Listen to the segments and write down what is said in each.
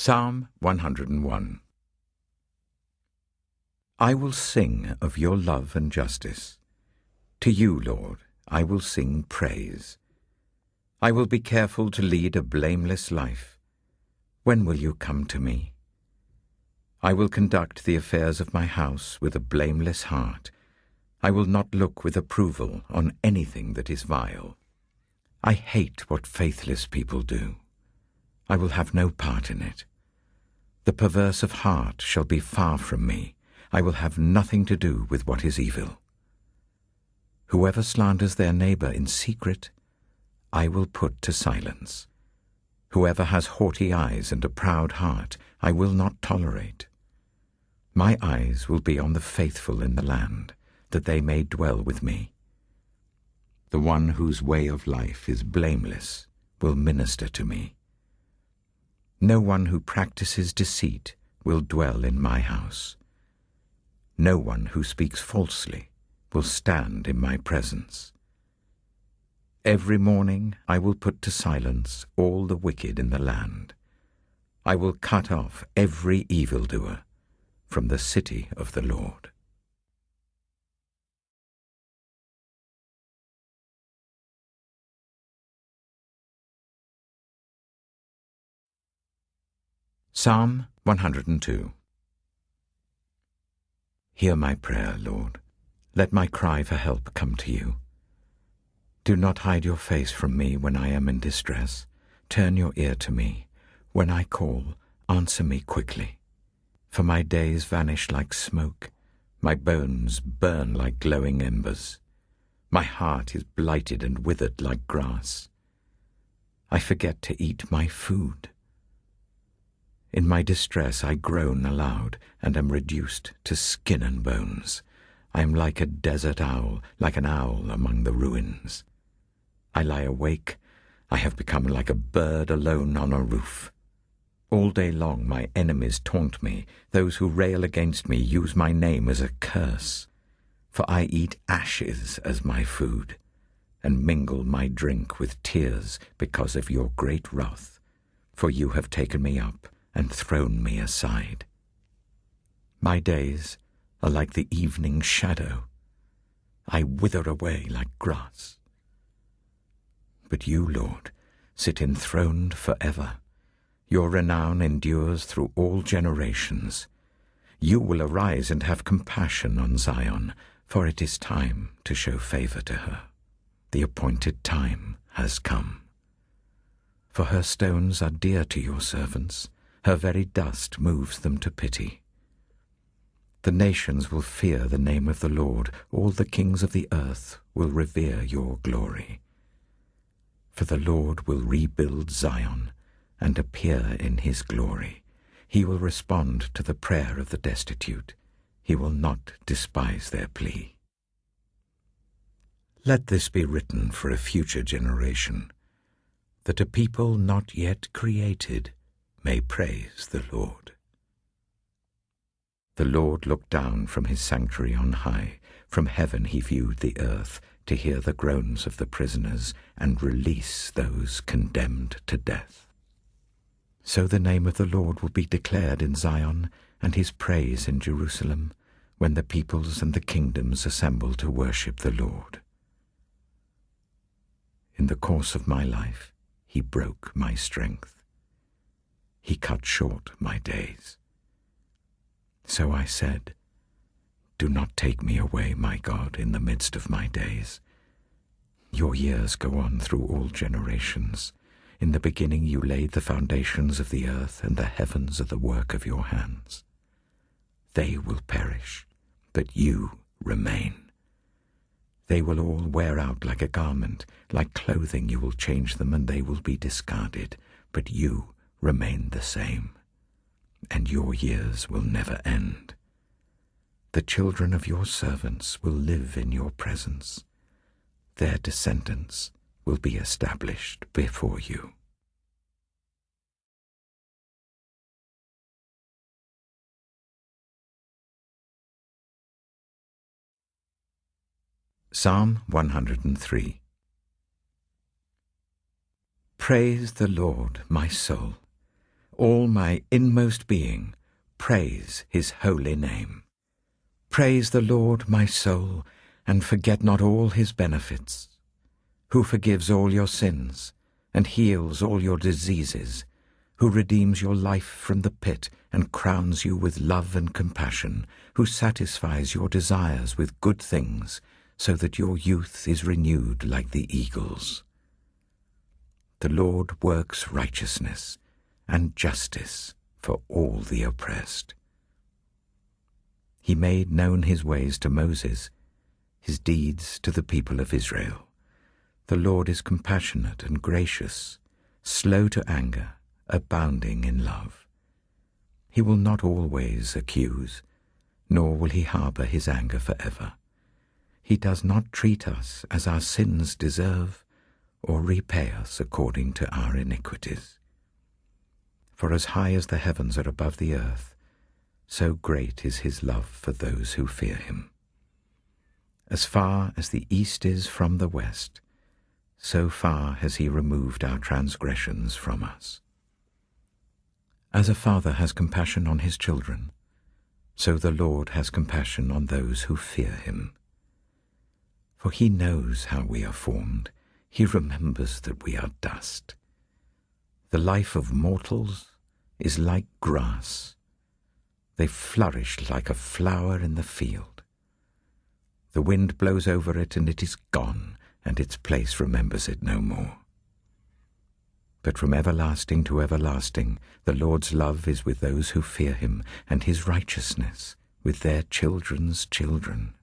Psalm 101. I will sing of your love and justice. To you, Lord, I will sing praise. I will be careful to lead a blameless life. When will you come to me? I will conduct the affairs of my house with a blameless heart. I will not look with approval on anything that is vile. I hate what faithless people do. I will have no part in it. The perverse of heart shall be far from me. I will have nothing to do with what is evil. Whoever slanders their neighbor in secret, I will put to silence. Whoever has haughty eyes and a proud heart, I will not tolerate. My eyes will be on the faithful in the land, that they may dwell with me. The one whose way of life is blameless will minister to me. No one who practices deceit will dwell in my house. No one who speaks falsely will stand in my presence. Every morning I will put to silence all the wicked in the land. I will cut off every evildoer from the city of the Lord. Psalm 102. Hear my prayer, Lord. Let my cry for help come to you. Do not hide your face from me when I am in distress. Turn your ear to me. When I call, answer me quickly. For my days vanish like smoke. My bones burn like glowing embers. My heart is blighted and withered like grass. I forget to eat my food. In my distress I groan aloud and am reduced to skin and bones. I am like a desert owl, like an owl among the ruins. I lie awake. I have become like a bird alone on a roof. All day long my enemies taunt me. Those who rail against me use my name as a curse. For I eat ashes as my food, and mingle my drink with tears because of your great wrath. For you have taken me up and thrown me aside. My days are like the evening shadow. I wither away like grass. But you, Lord, sit enthroned forever. Your renown endures through all generations. You will arise and have compassion on Zion, for it is time to show favor to her. The appointed time has come. For her stones are dear to your servants. Her very dust moves them to pity. The nations will fear the name of the Lord. All the kings of the earth will revere your glory. For the Lord will rebuild Zion and appear in his glory. He will respond to the prayer of the destitute. He will not despise their plea. Let this be written for a future generation, that a people not yet created may praise the Lord. The Lord looked down from his sanctuary on high. From heaven he viewed the earth to hear the groans of the prisoners and release those condemned to death. So the name of the Lord will be declared in Zion and his praise in Jerusalem, when the peoples and the kingdoms assemble to worship the Lord. In the course of my life he broke my strength. He cut short my days. So I said, do not take me away, my God, in the midst of my days. Your years go on through all generations. In the beginning you laid the foundations of the earth, and the heavens are the work of your hands. They will perish, but you remain. They will all wear out like a garment. Like clothing you will change them, and they will be discarded, but you remain the same, and your years will never end. The children of your servants will live in your presence. Their descendants will be established before you. Psalm 103. Praise the Lord, my soul. all my inmost being, praise his holy name. Praise the Lord, my soul, and forget not all his benefits, who forgives all your sins and heals all your diseases, who redeems your life from the pit and crowns you with love and compassion, who satisfies your desires with good things, so that your youth is renewed like the eagles. The Lord works righteousness and justice for all the oppressed. He made known his ways to Moses, his deeds to the people of Israel. The Lord is compassionate and gracious, slow to anger, abounding in love. He will not always accuse, nor will he harbor his anger forever. He does not treat us as our sins deserve, or repay us according to our iniquities. For as high as the heavens are above the earth, so great is his love for those who fear him. As far as the east is from the west, so far has he removed our transgressions from us. As a father has compassion on his children, so the Lord has compassion on those who fear him. For he knows how we are formed, he remembers that we are dust. The life of mortals is like grass. They flourish like a flower in the field. The wind blows over it, and it is gone, and its place remembers it no more. But from everlasting to everlasting, the Lord's love is with those who fear him, and his righteousness with their children's children,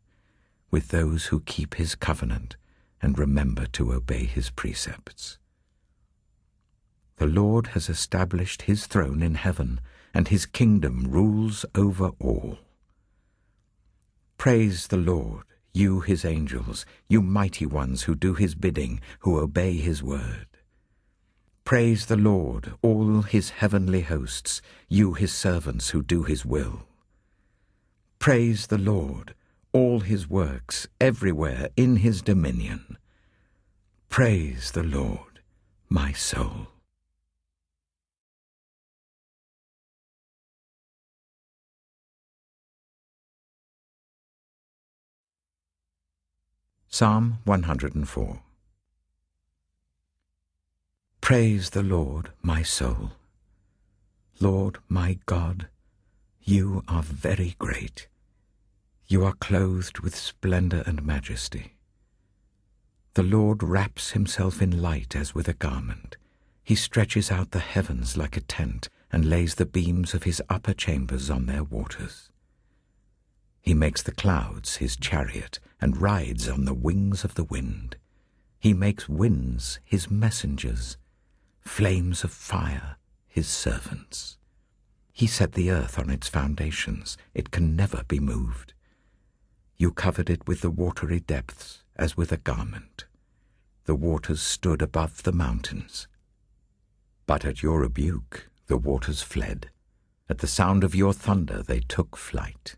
with those who keep his covenant and remember to obey his precepts. The Lord has established his throne in heaven, and his kingdom rules over all. Praise the Lord, you his angels, you mighty ones who do his bidding, who obey his word. Praise the Lord, all his heavenly hosts, you his servants who do his will. Praise the Lord, all his works, everywhere in his dominion. Praise the Lord, my soul. Psalm 104. Praise the Lord, my soul. Lord, my God, you are very great. You are clothed with splendor and majesty. The Lord wraps himself in light as with a garment. He stretches out the heavens like a tent and lays the beams of his upper chambers on their waters. He makes the clouds his chariot and rides on the wings of the wind. He makes winds his messengers, flames of fire his servants. He set the earth on its foundations. It can never be moved. You covered it with the watery depths as with a garment. The waters stood above the mountains. But at your rebuke the waters fled. At the sound of your thunder they took flight.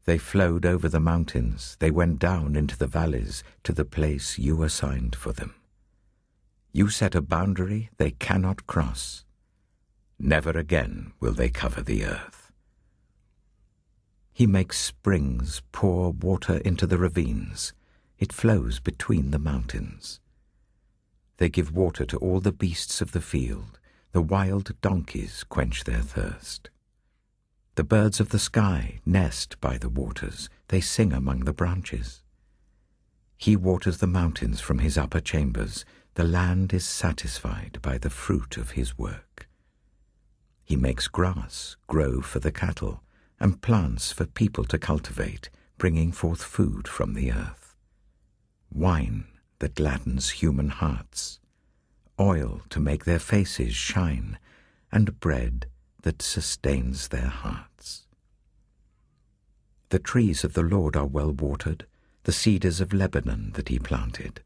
They flowed over the mountains. They went down into the valleys to the place you assigned for them. You set a boundary they cannot cross. Never again will they cover the earth. He makes springs pour water into the ravines. It flows between the mountains. They give water to all the beasts of the field. The wild donkeys quench their thirst. The birds of the sky nest by the waters. They sing among the branches. He waters the mountains from his upper chambers. The land is satisfied by the fruit of his work. He makes grass grow for the cattle and plants for people to cultivate, bringing forth food from the earth. Wine that gladdens human hearts, oil to make their faces shine, and bread that sustains their hearts. The trees of the Lord are well watered, the cedars of Lebanon that he planted.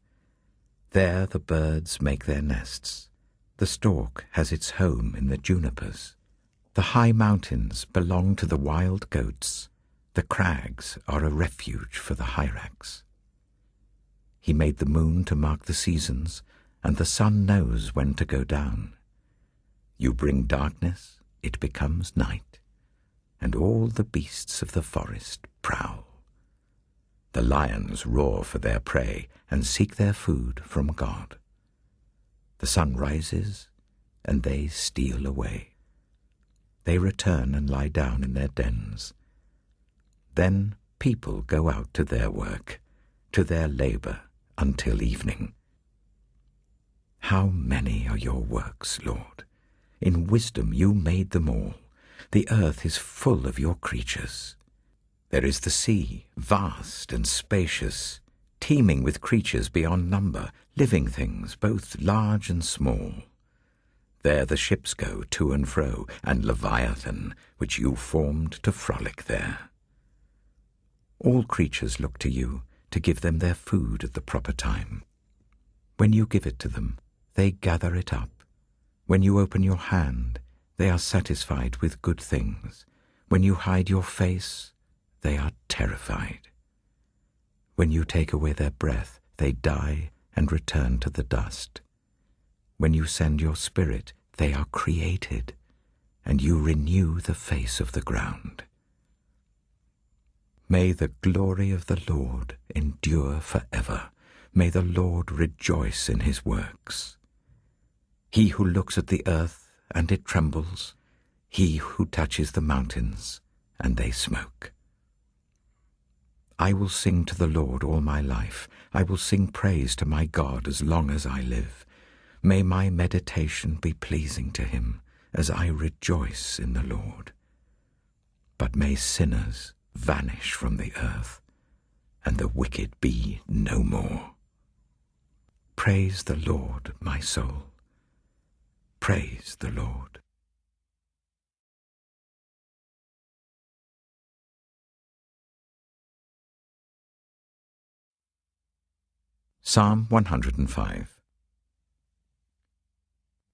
There the birds make their nests. The stork has its home in the junipers. The high mountains belong to the wild goats. The crags are a refuge for the hyrax. He made the moon to mark the seasons, and the sun knows when to go down. You bring darkness, it becomes night, and all the beasts of the forest prowl. The lions roar for their prey and seek their food from God. The sun rises, and they steal away. They return and lie down in their dens. Then people go out to their work, to their labor until evening. How many are your works, Lord? In wisdom you made them all. The earth is full of your creatures. There is the sea, vast and spacious, teeming with creatures beyond number, living things both large and small. There the ships go to and fro, and Leviathan, which you formed to frolic there. All creatures look to you to give them their food at the proper time. When you give it to them, they gather it up. When you open your hand, they are satisfied with good things. When you hide your face, they are terrified. When you take away their breath, they die and return to the dust. When you send your spirit, they are created, and you renew the face of the ground. May the glory of the Lord endure forever. May the Lord rejoice in his works. He who looks at the earth and it trembles, he who touches the mountains and they smoke. I will sing to the Lord all my life. I will sing praise to my God as long as I live. May my meditation be pleasing to him as I rejoice in the Lord. But may sinners vanish from the earth and the wicked be no more. Praise the Lord, my soul. Praise the Lord. Psalm 105.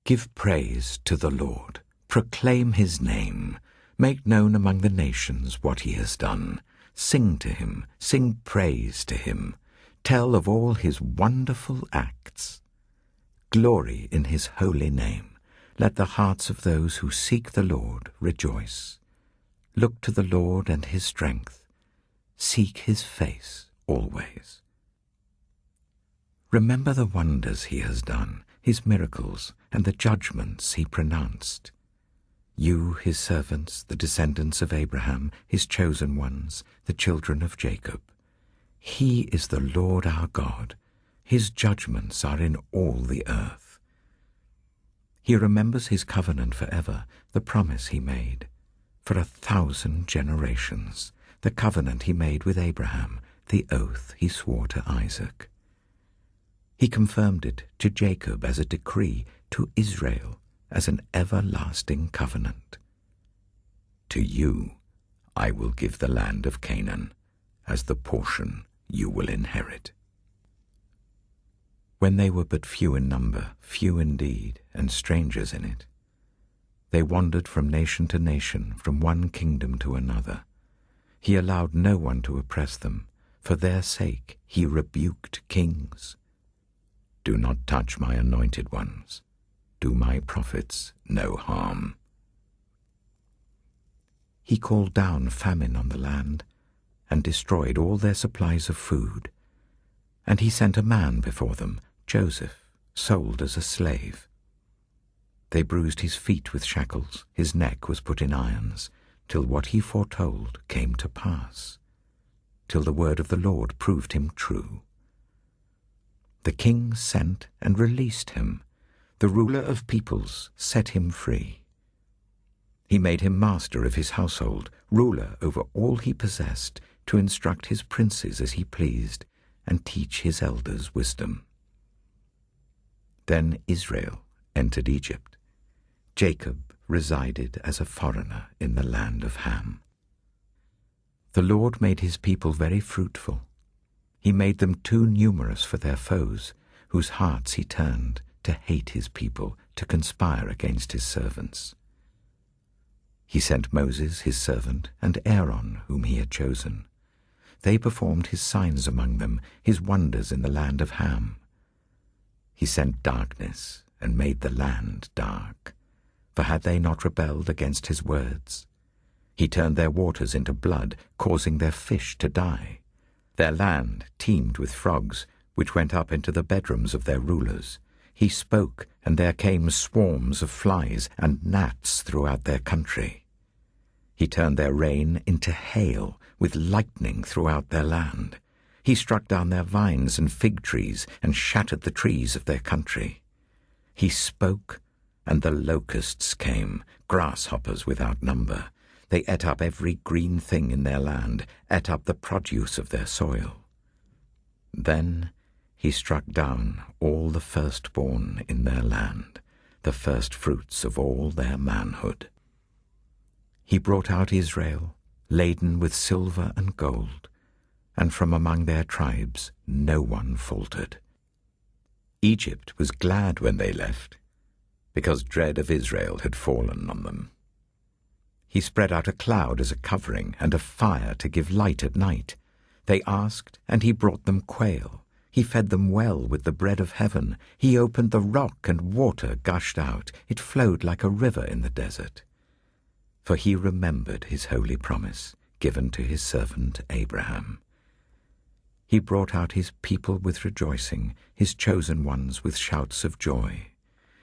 Give praise to the Lord. Proclaim his name. Make known among the nations what he has done. Sing to him. Sing praise to him. Tell of all his wonderful acts. Glory in his holy name. Let the hearts of those who seek the Lord rejoice. Look to the Lord and his strength. Seek his face always. Remember the wonders he has done, his miracles, and the judgments he pronounced. You, his servants, the descendants of Abraham, his chosen ones, the children of Jacob. He is the Lord our God. His judgments are in all the earth. He remembers his covenant forever, the promise he made. For 1,000 generations, the covenant he made with Abraham, the oath he swore to Isaac. He confirmed it to Jacob as a decree, to Israel as an everlasting covenant. To you I will give the land of Canaan as the portion you will inherit. When they were but few in number, few indeed, and strangers in it, they wandered from nation to nation, from one kingdom to another. He allowed no one to oppress them. For their sake he rebuked kings. Do not touch my anointed ones. Do my prophets no harm. He called down famine on the land and destroyed all their supplies of food. And he sent a man before them, Joseph, sold as a slave. They bruised his feet with shackles, his neck was put in irons, till what he foretold came to pass, till the word of the Lord proved him true. The king sent and released him. The ruler of peoples set him free. He made him master of his household, ruler over all he possessed, to instruct his princes as he pleased, and teach his elders wisdom. Then Israel entered Egypt. Jacob resided as a foreigner in the land of Ham. The Lord made his people very fruitful. He made them too numerous for their foes, whose hearts he turned to hate his people, to conspire against his servants. He sent Moses, his servant, and Aaron, whom he had chosen. They performed his signs among them, his wonders in the land of Ham. He sent darkness and made the land dark. for had they not rebelled against his words? He turned their waters into blood, causing their fish to die. Their land teemed with frogs, which went up into the bedrooms of their rulers. He spoke, and there came swarms of flies and gnats throughout their country. He turned their rain into hail, with lightning throughout their land. He struck down their vines and fig trees, and shattered the trees of their country. He spoke, and the locusts came, grasshoppers without number. They ate up every green thing in their land, ate up the produce of their soil. Then he struck down all the firstborn in their land, the firstfruits of all their manhood. He brought out Israel, laden with silver and gold, and from among their tribes no one faltered. Egypt was glad when they left, because dread of Israel had fallen on them. He spread out a cloud as a covering and a fire to give light at night. They asked, and he brought them quail. He fed them well with the bread of heaven. He opened the rock, and water gushed out. It flowed like a river in the desert. For he remembered his holy promise given to his servant Abraham. He brought out his people with rejoicing, his chosen ones with shouts of joy.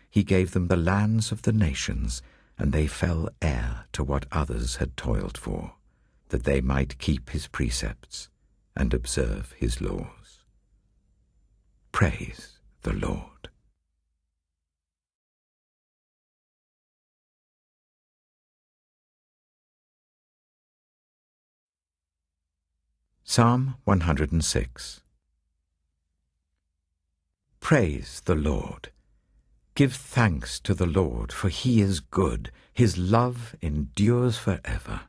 He gave them the lands of the nations, and they fell heir to what others had toiled for, that they might keep his precepts and observe his laws. Praise the Lord. Psalm 106. Praise the Lord. Give thanks to the Lord, for he is good. His love endures forever.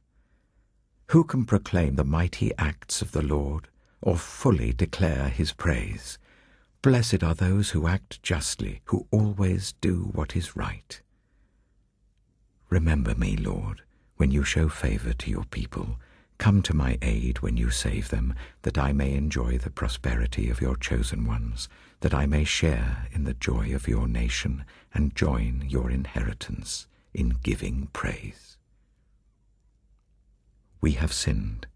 Who can proclaim the mighty acts of the Lord, or fully declare his praise? Blessed are those who act justly, who always do what is right. Remember me, Lord, when you show favor to your people. Come to my aid when you save them, that I may enjoy the prosperity of your chosen ones, that I may share in the joy of your nation and join your inheritance in giving praise. We have sinned,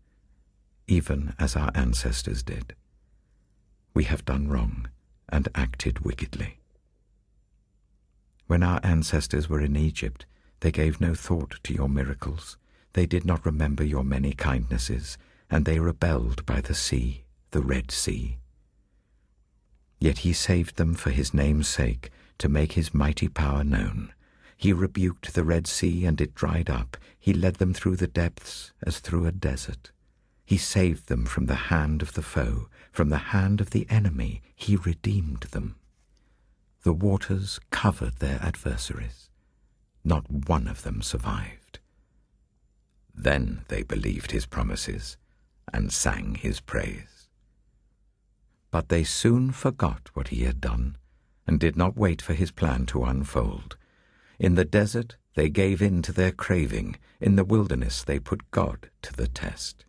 even as our ancestors did. We have done wrong and acted wickedly. When our ancestors were in Egypt, they gave no thought to your miracles. They did not remember your many kindnesses, and they rebelled by the sea, the Red Sea. Yet he saved them for his name's sake, to make his mighty power known. He rebuked the Red Sea, and it dried up. He led them through the depths as through a desert. He saved them from the hand of the foe, from the hand of the enemy. He redeemed them. The waters covered their adversaries. Not one of them survived. Then they believed his promises and sang his praise. But they soon forgot what he had done and did not wait for his plan to unfold. In the desert they gave in to their craving. In the wilderness they put God to the test.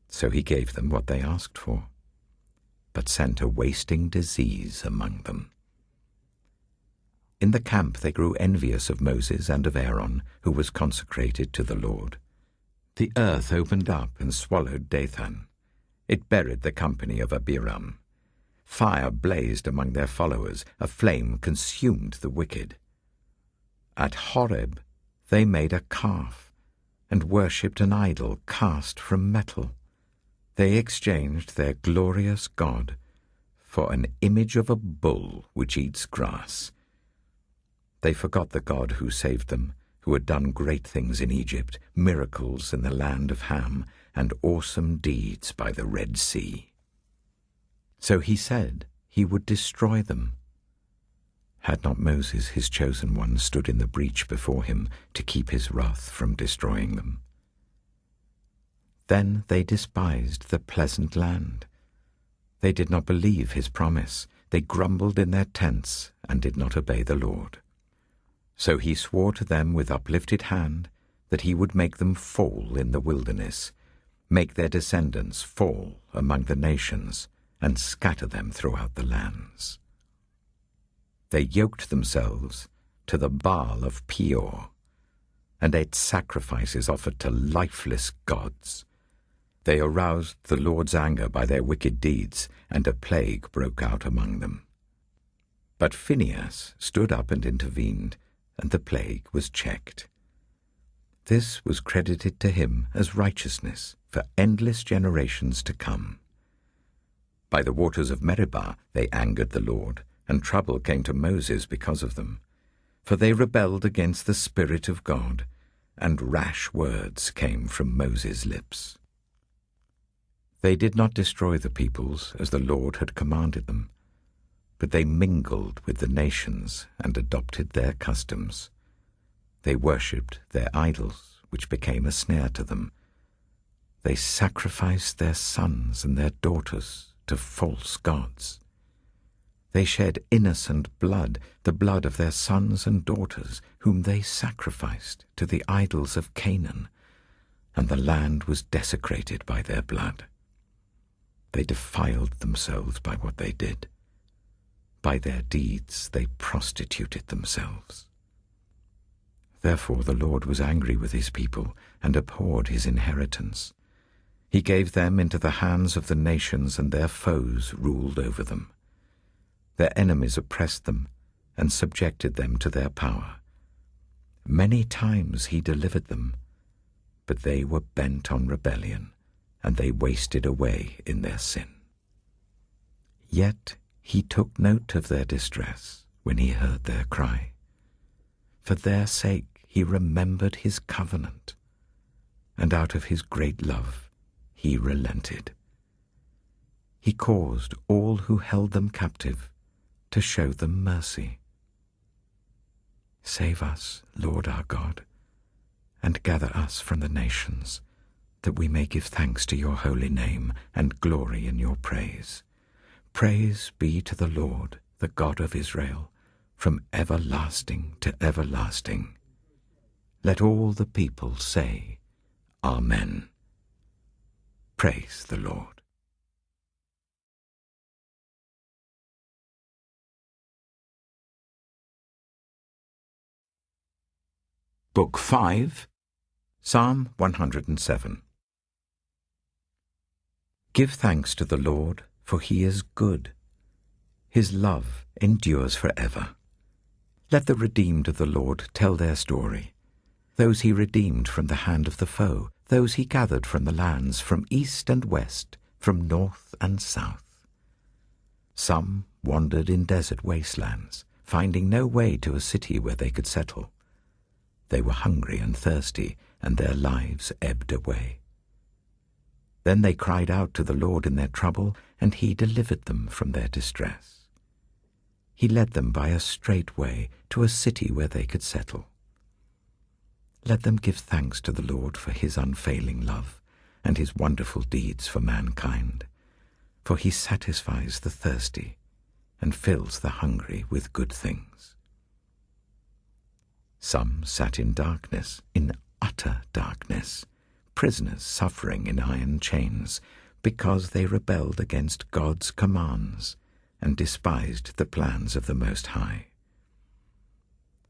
So he gave them what they asked for, but sent a wasting disease among them. In the camp they grew envious of Moses and of Aaron, who was consecrated to the Lord. The earth opened up and swallowed Dathan. It buried the company of Abiram. Fire blazed among their followers. A flame consumed the wicked. At Horeb they made a calf and worshipped an idol cast from metal. They exchanged their glorious God for an image of a bull which eats grass. They forgot the God who saved them, who had done great things in Egypt, miracles in the land of Ham, and awesome deeds by the Red Sea. So he said he would destroy them. Had not Moses, his chosen one, stood in the breach before him to keep his wrath from destroying them? Then they despised the pleasant land. They did not believe his promise. They grumbled in their tents and did not obey the Lord. So he swore to them with uplifted hand that he would make them fall in the wilderness, make their descendants fall among the nations, and scatter them throughout the lands. They yoked themselves, to the Baal of Peor, and ate sacrifices offered to lifeless gods. They aroused the Lord's anger by their wicked deeds, and a plague broke out among them. But Phinehas stood up and intervened, and the plague was checked. This was credited to him as righteousness for endless generations to come. By the waters of Meribah they angered the Lord, and trouble came to Moses because of them. For they rebelled against the Spirit of God, and rash words came from Moses' lips. They did not destroy the peoples as the Lord had commanded them, but they mingled with the nations and adopted their customs. They worshipped their idols, which became a snare to them. They sacrificed their sons and their daughters to false gods. They shed innocent blood, the blood of their sons and daughters, whom they sacrificed to the idols of Canaan, and the land was desecrated by their blood. They defiled themselves by what they did. By their deeds they prostituted themselves. Therefore the Lord was angry with his people and abhorred his inheritance. He gave them into the hands of the nations, and their foes ruled over them. Their enemies oppressed them and subjected them to their power. Many times he delivered them, but they were bent on rebellion, and they wasted away in their sin. Yet he took note of their distress when he heard their cry. For their sake he remembered his covenant, and out of his great love he relented. He caused all who held them captive to show them mercy. Save us, Lord our God, and gather us from the nations, that we may give thanks to your holy name and glory in your praise. Praise be to the Lord, the God of Israel, from everlasting to everlasting. Let all the people say, Amen. Praise the Lord. Book 5, Psalm 107. Give thanks to the Lord, for he is good. His love endures forever. Let the redeemed of the Lord tell their story. Those he redeemed from the hand of the foe, those he gathered from the lands, from east and west, from north and south. Some wandered in desert wastelands, finding no way to a city where they could settle. They were hungry and thirsty, and their lives ebbed away. Then they cried out to the Lord in their trouble, and he delivered them from their distress. He led them by a straight way to a city where they could settle. Let them give thanks to the Lord for his unfailing love and his wonderful deeds for mankind, for he satisfies the thirsty and fills the hungry with good things. Some sat in darkness, in utter darkness, prisoners suffering in iron chains, because they rebelled against God's commands and despised the plans of the Most High.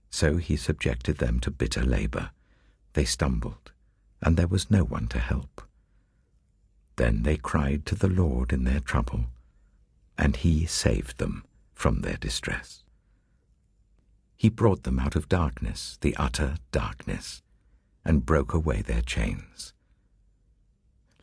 So he subjected them to bitter labor. They stumbled, and there was no one to help. Then they cried to the Lord in their trouble, and he saved them from their distress. He brought them out of darkness, the utter darkness, and broke away their chains.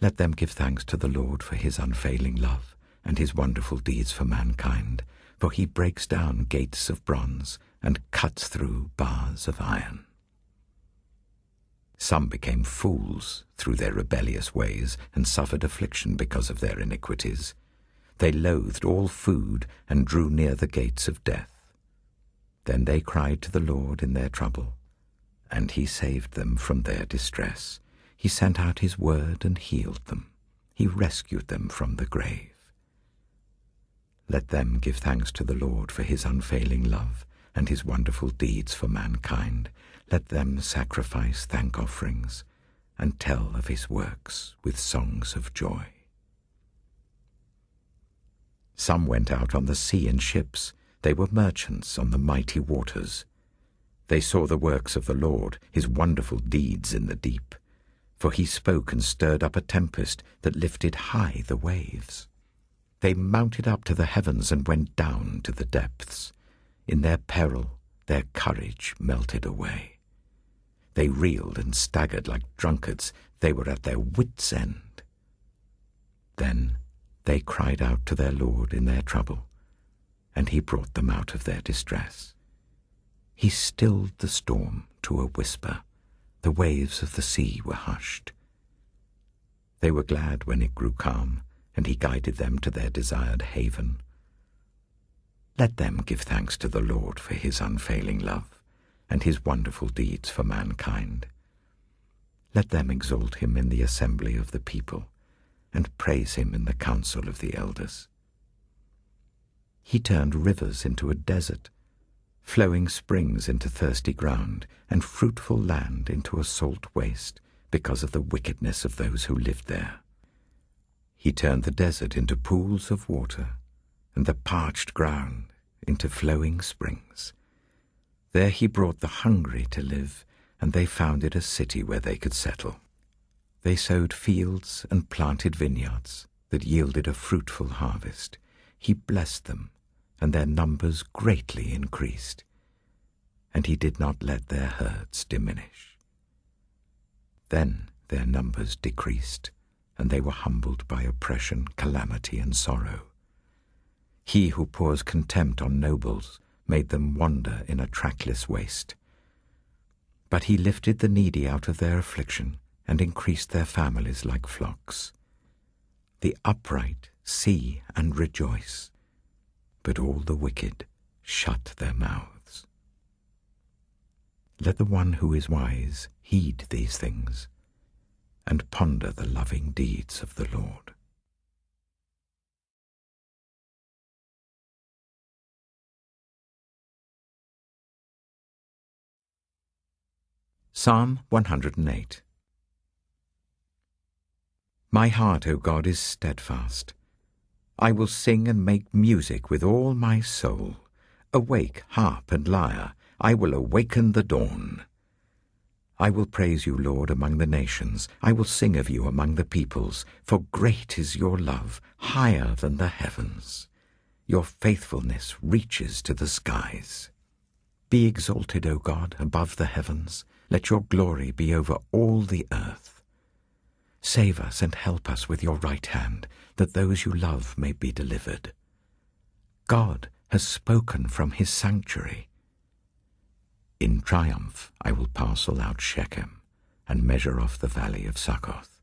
Let them give thanks to the Lord for his unfailing love and his wonderful deeds for mankind, for he breaks down gates of bronze and cuts through bars of iron. Some became fools through their rebellious ways and suffered affliction because of their iniquities. They loathed all food and drew near the gates of death. Then they cried to the Lord in their trouble, and he saved them from their distress. He sent out his word and healed them. He rescued them from the grave. Let them give thanks to the Lord for his unfailing love and his wonderful deeds for mankind. Let them sacrifice thank offerings and tell of his works with songs of joy. Some went out on the sea in ships. They were merchants on the mighty waters. They saw the works of the Lord, his wonderful deeds in the deep. For he spoke and stirred up a tempest that lifted high the waves. They mounted up to the heavens and went down to the depths. In their peril, their courage melted away. They reeled and staggered like drunkards. They were at their wits' end. Then they cried out to their Lord in their trouble, and he brought them out of their distress. He stilled the storm to a whisper. The waves of the sea were hushed. They were glad when it grew calm, and he guided them to their desired haven. Let them give thanks to the Lord for his unfailing love, and his wonderful deeds for mankind. Let them exalt him in the assembly of the people, and praise him in the council of the elders. He turned rivers into a desert, flowing springs into thirsty ground, and fruitful land into a salt waste, because of the wickedness of those who lived there. He turned the desert into pools of water, and the parched ground into flowing springs. There he brought the hungry to live, and they founded a city where they could settle. They sowed fields and planted vineyards that yielded a fruitful harvest. He blessed them, and their numbers greatly increased, and he did not let their herds diminish. Then their numbers decreased, and they were humbled by oppression, calamity, and sorrow. He who pours contempt on nobles made them wander in a trackless waste. But he lifted the needy out of their affliction and increased their families like flocks. The upright see and rejoice, but all the wicked shut their mouths. Let the one who is wise heed these things, and ponder the loving deeds of the Lord. Psalm 108. My heart, O God, is steadfast. I will sing and make music with all my soul. Awake, harp and lyre, I will awaken the dawn. I will praise you, Lord, among the nations. I will sing of you among the peoples, for great is your love, higher than the heavens. Your faithfulness reaches to the skies. Be exalted, O God, above the heavens. Let your glory be over all the earth. Save us and help us with your right hand, that those you love may be delivered. God has spoken from his sanctuary. In triumph I will parcel out Shechem, and measure off the valley of Succoth.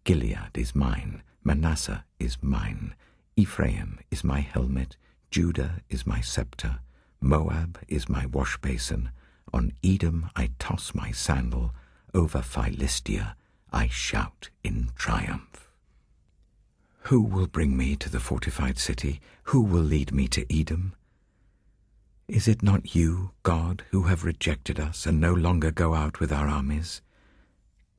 Gilead is mine, Manasseh is mine, Ephraim is my helmet, Judah is my scepter, Moab is my wash basin. On Edom I toss my sandal, over Philistia I shout in triumph. Who will bring me to the fortified city? Who will lead me to Edom? Is it not you, God, who have rejected us and no longer go out with our armies?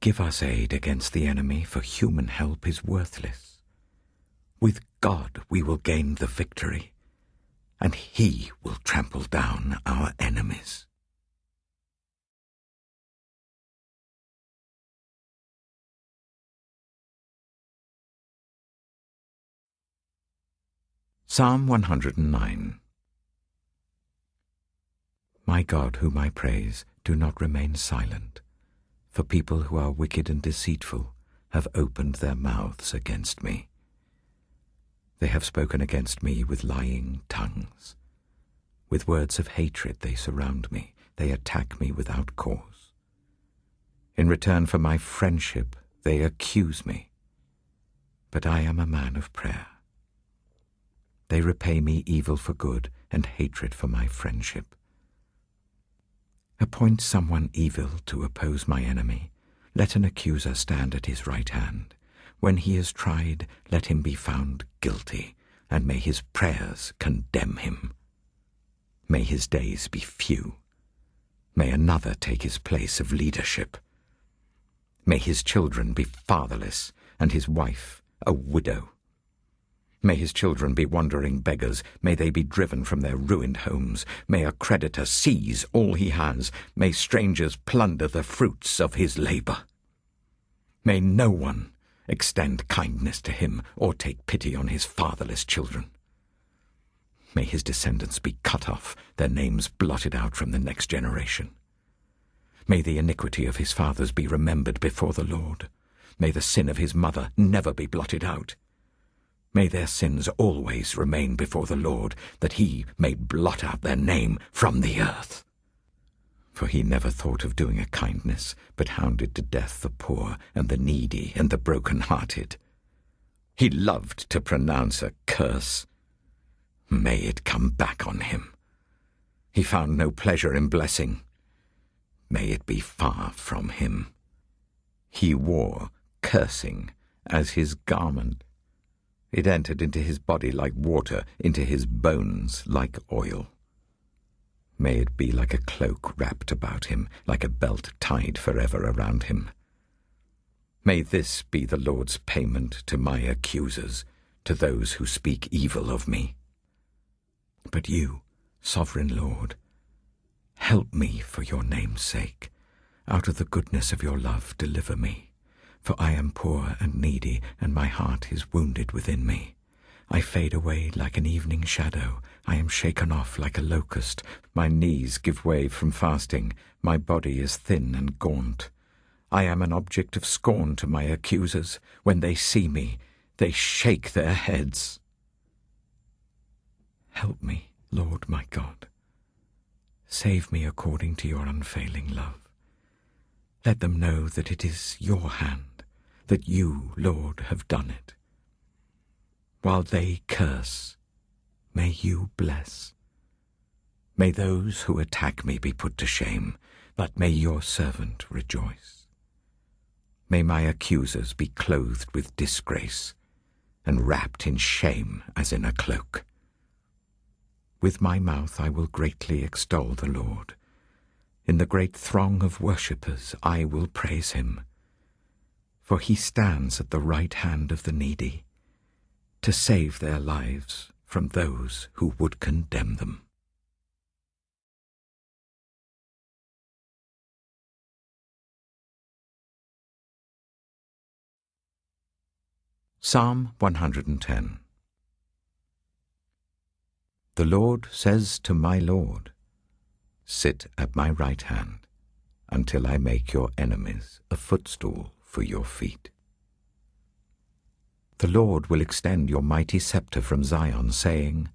Give us aid against the enemy, for human help is worthless. With God we will gain the victory, and he will trample down our enemies. Psalm 109. My God, whom I praise, do not remain silent, for people who are wicked and deceitful have opened their mouths against me. They have spoken against me with lying tongues. With words of hatred they surround me. They attack me without cause. In return for my friendship they accuse me, but I am a man of prayer. They repay me evil for good and hatred for my friendship. Appoint someone evil to oppose my enemy. Let an accuser stand at his right hand. When he is tried, let him be found guilty, and may his prayers condemn him. May his days be few. May another take his place of leadership. May his children be fatherless, and his wife a widow. May his children be wandering beggars. May they be driven from their ruined homes. May a creditor seize all he has. May strangers plunder the fruits of his labor. May no one extend kindness to him or take pity on his fatherless children. May his descendants be cut off, their names blotted out from the next generation. May the iniquity of his fathers be remembered before the Lord. May the sin of his mother never be blotted out. May their sins always remain before the Lord, that he may blot out their name from the earth. For he never thought of doing a kindness, but hounded to death the poor and the needy and the broken-hearted. He loved to pronounce a curse. May it come back on him. He found no pleasure in blessing. May it be far from him. He wore cursing as his garment. It entered into his body like water, into his bones like oil. May it be like a cloak wrapped about him, like a belt tied forever around him. May this be the Lord's payment to my accusers, to those who speak evil of me. But you, sovereign Lord, help me for your name's sake. Out of the goodness of your love deliver me. For I am poor and needy, and my heart is wounded within me. I fade away like an evening shadow. I am shaken off like a locust. My knees give way from fasting. My body is thin and gaunt. I am an object of scorn to my accusers. When they see me, they shake their heads. Help me, Lord my God. Save me according to your unfailing love. Let them know that it is your hand, that you, Lord, have done it. While they curse, may you bless. May those who attack me be put to shame, but may your servant rejoice. May my accusers be clothed with disgrace and wrapped in shame as in a cloak. With my mouth I will greatly extol the Lord. In the great throng of worshippers I will praise him. For he stands at the right hand of the needy, to save their lives from those who would condemn them. Psalm 110. The Lord says to my Lord, sit at my right hand, until I make your enemies a footstool for your feet. The Lord will extend your mighty scepter from Zion, saying,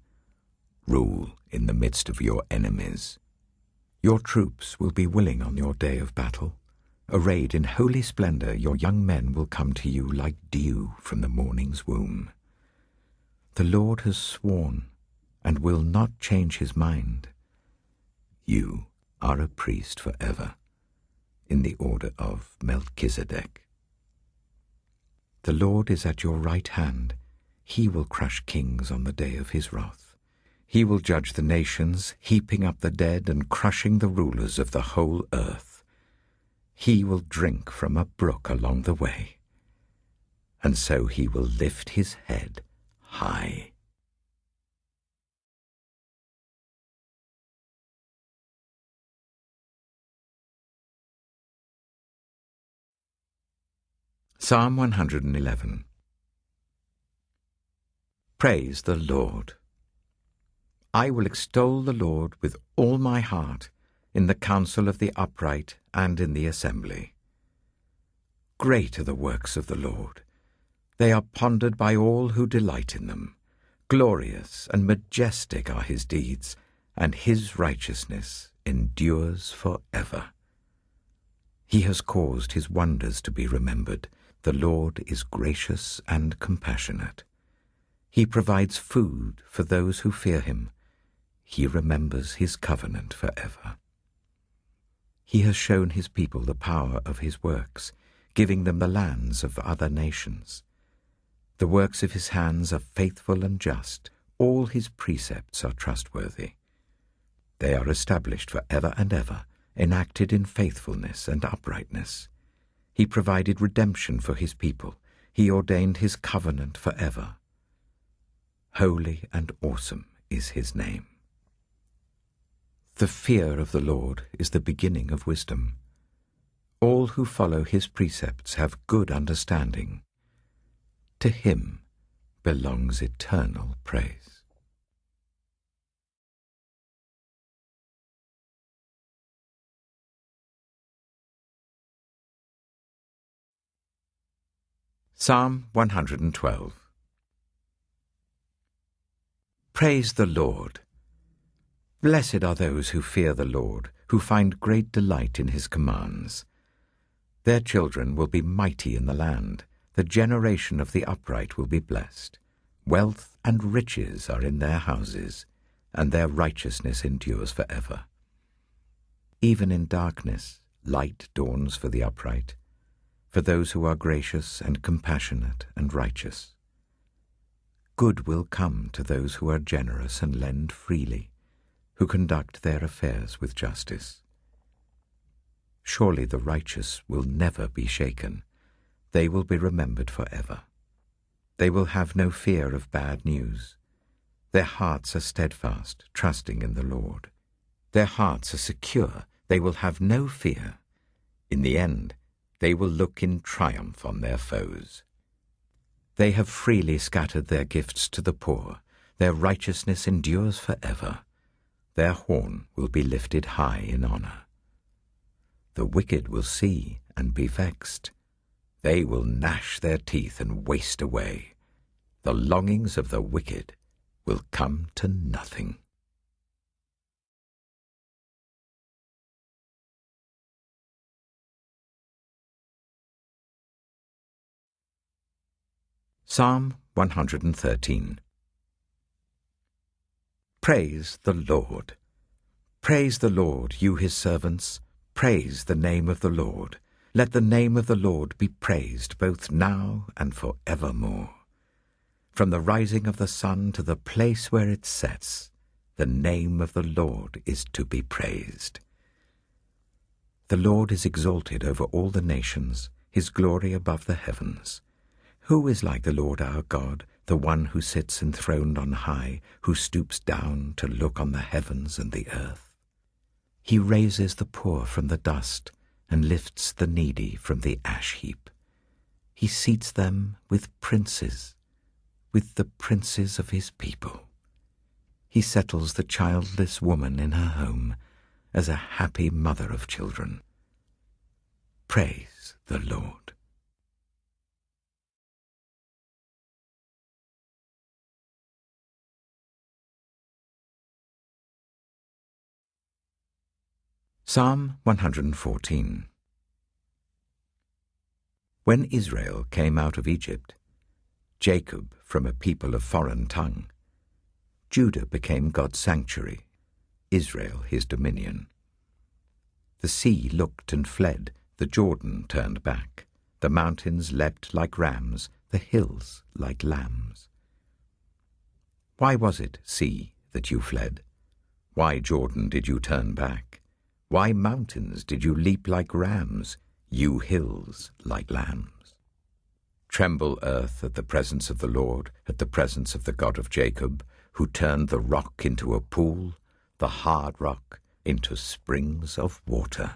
rule in the midst of your enemies. Your troops will be willing on your day of battle. Arrayed in holy splendor, your young men will come to you like dew from the morning's womb. The Lord has sworn and will not change his mind. You are a priest forever, in the order of Melchizedek. The Lord is at your right hand. He will crush kings on the day of his wrath. He will judge the nations, heaping up the dead and crushing the rulers of the whole earth. He will drink from a brook along the way, and so he will lift his head high. Psalm 111. Praise the Lord. I will extol the Lord with all my heart, in the council of the upright and in the assembly. Great are the works of the Lord. They are pondered by all who delight in them. Glorious and majestic are his deeds, and his righteousness endures forever. He has caused his wonders to be remembered. The Lord is gracious and compassionate. He provides food for those who fear him. He remembers his covenant forever. He has shown his people the power of his works, giving them the lands of other nations. The works of his hands are faithful and just. All his precepts are trustworthy. They are established forever and ever, enacted in faithfulness and uprightness. He provided redemption for his people. He ordained his covenant forever. Holy and awesome is his name. The fear of the Lord is the beginning of wisdom. All who follow his precepts have good understanding. To him belongs eternal praise. Psalm 112. Praise the Lord. Blessed are those who fear the Lord, who find great delight in his commands. Their children will be mighty in the land. The generation of the upright will be blessed. Wealth and riches are in their houses, and their righteousness endures forever. Even in darkness, light dawns for the upright, for those who are gracious and compassionate and righteous. Good will come to those who are generous and lend freely, who conduct their affairs with justice. Surely the righteous will never be shaken. They will be remembered forever. They will have no fear of bad news. Their hearts are steadfast, trusting in the Lord. Their hearts are secure. They will have no fear. In the end, they will look in triumph on their foes. They have freely scattered their gifts to the poor. Their righteousness endures forever. Their horn will be lifted high in honor. The wicked will see and be vexed. They will gnash their teeth and waste away. The longings of the wicked will come to nothing. Psalm 113. Praise the Lord. Praise the Lord, you his servants. Praise the name of the Lord. Let the name of the Lord be praised both now and for evermore. From the rising of the sun to the place where it sets, the name of the Lord is to be praised. The Lord is exalted over all the nations, his glory above the heavens. Who is like the Lord our God, the one who sits enthroned on high, who stoops down to look on the heavens and the earth? He raises the poor from the dust and lifts the needy from the ash heap. He seats them with princes, with the princes of his people. He settles the childless woman in her home as a happy mother of children. Praise the Lord. Psalm 114. When Israel came out of Egypt, Jacob from a people of foreign tongue, Judah became God's sanctuary, Israel his dominion. The sea looked and fled, the Jordan turned back, the mountains leapt like rams, the hills like lambs. Why was it, sea, that you fled? Why, Jordan, did you turn back? Why, mountains, did you leap like rams, you hills like lambs? Tremble, earth, at the presence of the Lord, at the presence of the God of Jacob, who turned the rock into a pool, the hard rock into springs of water.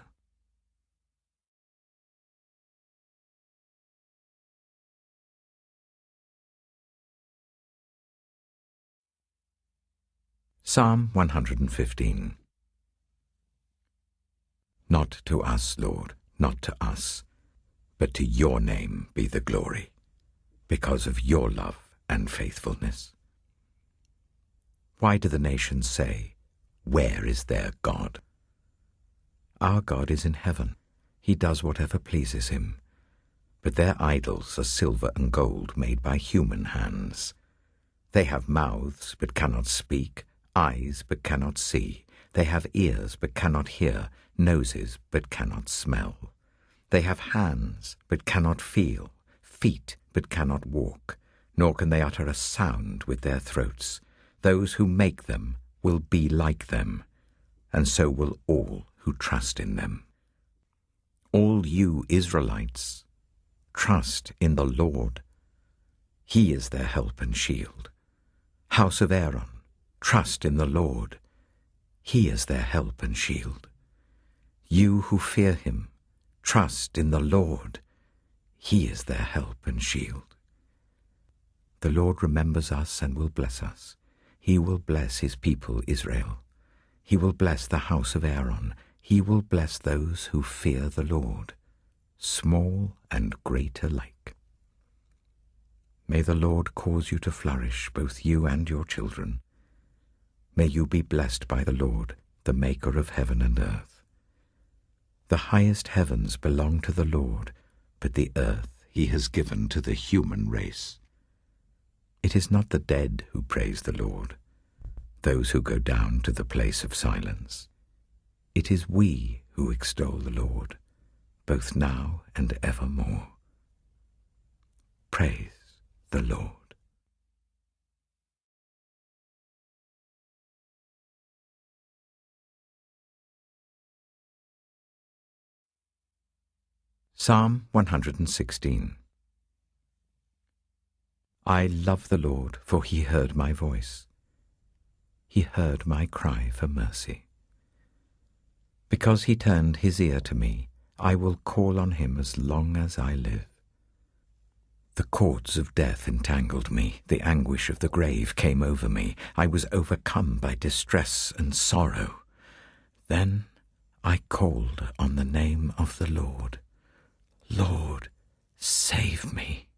Psalm 115. Not to us, Lord, not to us, but to your name be the glory, because of your love and faithfulness. Why do the nations say, "Where is their God?" Our God is in heaven. He does whatever pleases him. But their idols are silver and gold made by human hands. They have mouths but cannot speak, eyes but cannot see. They have ears but cannot hear, noses but cannot smell. They have hands but cannot feel, feet but cannot walk, nor can they utter a sound with their throats. Those who make them will be like them, and so will all who trust in them. All you Israelites, trust in the Lord. He is their help and shield. House of Aaron, trust in the Lord. He is their help and shield. You who fear him, trust in the Lord. He is their help and shield. The Lord remembers us and will bless us. He will bless his people Israel. He will bless the house of Aaron. He will bless those who fear the Lord, small and great alike. May the Lord cause you to flourish, both you and your children. May you be blessed by the Lord, the maker of heaven and earth. The highest heavens belong to the Lord, but the earth he has given to the human race. It is not the dead who praise the Lord, those who go down to the place of silence. It is we who extol the Lord, both now and evermore. Praise the Lord. Psalm 116. I love the Lord, for he heard my voice. He heard my cry for mercy. Because he turned his ear to me, I will call on him as long as I live. The cords of death entangled me, the anguish of the grave came over me. I was overcome by distress and sorrow. Then I called on the name of the Lord. Lord, save me.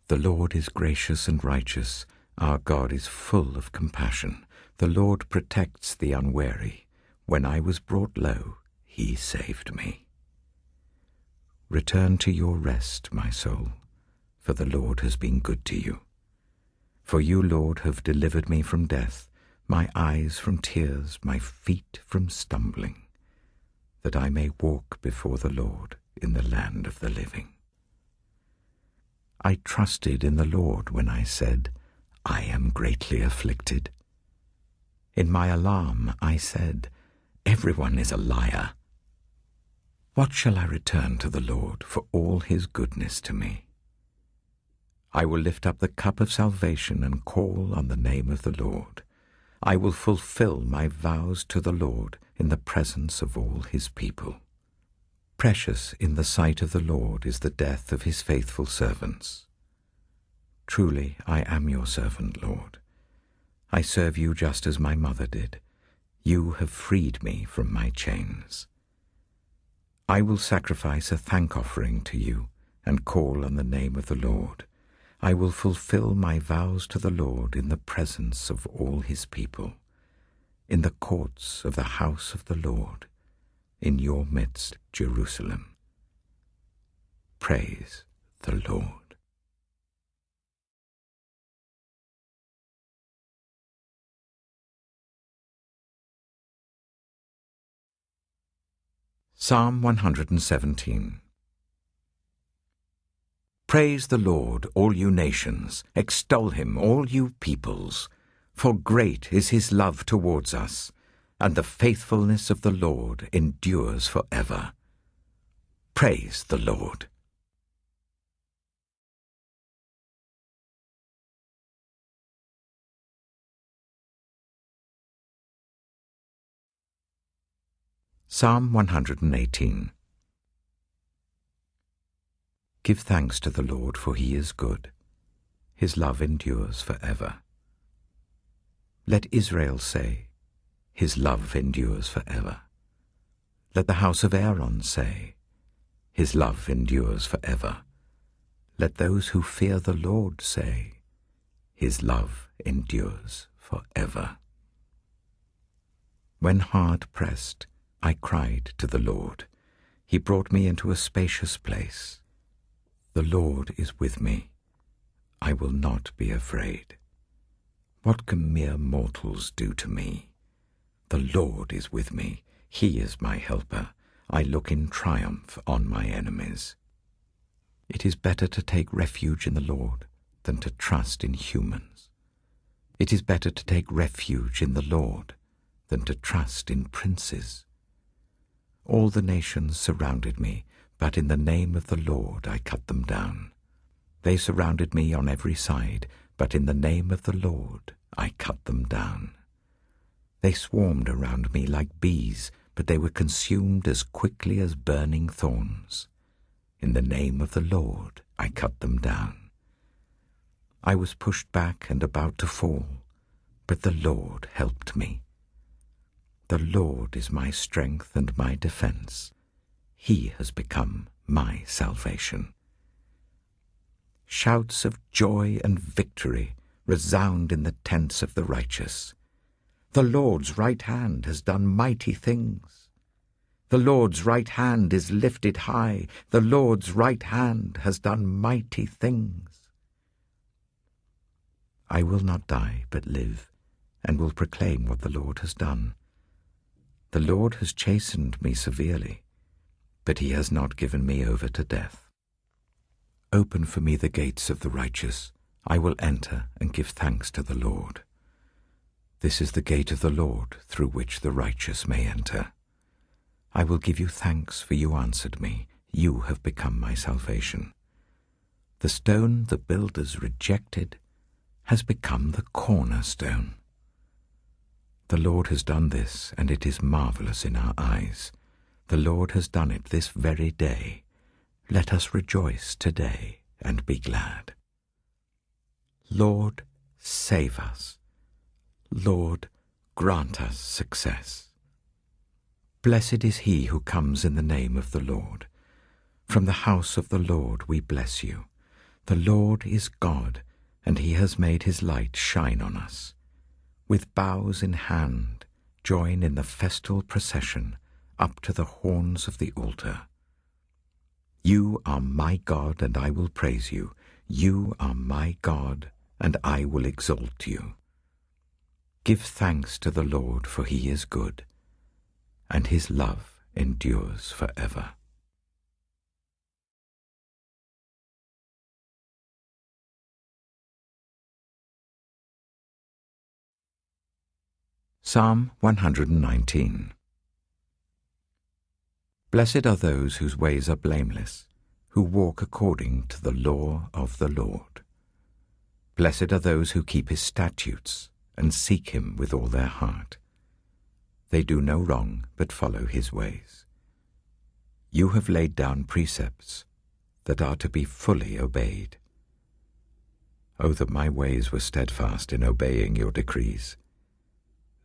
The Lord is gracious and righteous. Our God is full of compassion. The Lord protects the unwary. When I was brought low, he saved me. Return to your rest, my soul, for the Lord has been good to you. For you, Lord, have delivered me from death, my eyes from tears, my feet from stumbling, that I may walk before the Lord in the land of the living. I trusted in the Lord when I said, I am greatly afflicted. In my alarm I said, everyone is a liar. What shall I return to the Lord for all his goodness to me? I will lift up the cup of salvation and call on the name of the Lord. I will fulfill my vows to the Lord in the presence of all his people. Precious in the sight of the Lord is the death of his faithful servants. Truly I am your servant, Lord. I serve you just as my mother did. You have freed me from my chains. I will sacrifice a thank offering to you and call on the name of the Lord. I will fulfill my vows to the Lord in the presence of all his people, in the courts of the house of the Lord, in your midst, Jerusalem. Praise the Lord. Psalm 117. Praise the Lord, all you nations, extol him, all you peoples, for great is his love towards us, and the faithfulness of the Lord endures forever. Praise the Lord. Psalm 118. Give thanks to the Lord, for he is good. His love endures forever. Let Israel say, his love endures forever. Let the house of Aaron say, his love endures forever. Let those who fear the Lord say, his love endures forever. When hard pressed, I cried to the Lord. He brought me into a spacious place. The Lord is with me. I will not be afraid. What can mere mortals do to me? The Lord is with me. He is my helper. I look in triumph on my enemies. It is better to take refuge in the Lord than to trust in humans. It is better to take refuge in the Lord than to trust in princes. All the nations surrounded me, but in the name of the Lord I cut them down. They surrounded me on every side, but in the name of the Lord I cut them down. They swarmed around me like bees, but they were consumed as quickly as burning thorns. In the name of the Lord I cut them down. I was pushed back and about to fall, but the Lord helped me. The Lord is my strength and my defense. He has become my salvation. Shouts of joy and victory resound in the tents of the righteous. The Lord's right hand has done mighty things. The Lord's right hand is lifted high. The Lord's right hand has done mighty things. I will not die, but live, and will proclaim what the Lord has done. The Lord has chastened me severely, but he has not given me over to death. Open for me the gates of the righteous. I will enter and give thanks to the Lord. This is the gate of the Lord, through which the righteous may enter. I will give you thanks, for you answered me. You have become my salvation. The stone the builders rejected has become the cornerstone. The Lord has done this, and it is marvelous in our eyes. The Lord has done it this very day. Let us rejoice today and be glad. Lord, save us. Lord, grant us success. Blessed is he who comes in the name of the Lord. From the house of the Lord we bless you. The Lord is God, and he has made his light shine on us. With boughs in hand, join in the festal procession up to the horns of the altar. You are my God, and I will praise you. You are my God, and I will exalt you. Give thanks to the Lord, for he is good, and his love endures forever. Psalm 119. Blessed are those whose ways are blameless, who walk according to the law of the Lord. Blessed are those who keep his statutes and seek him with all their heart. They do no wrong, but follow his ways. You have laid down precepts that are to be fully obeyed. Oh, that my ways were steadfast in obeying your decrees.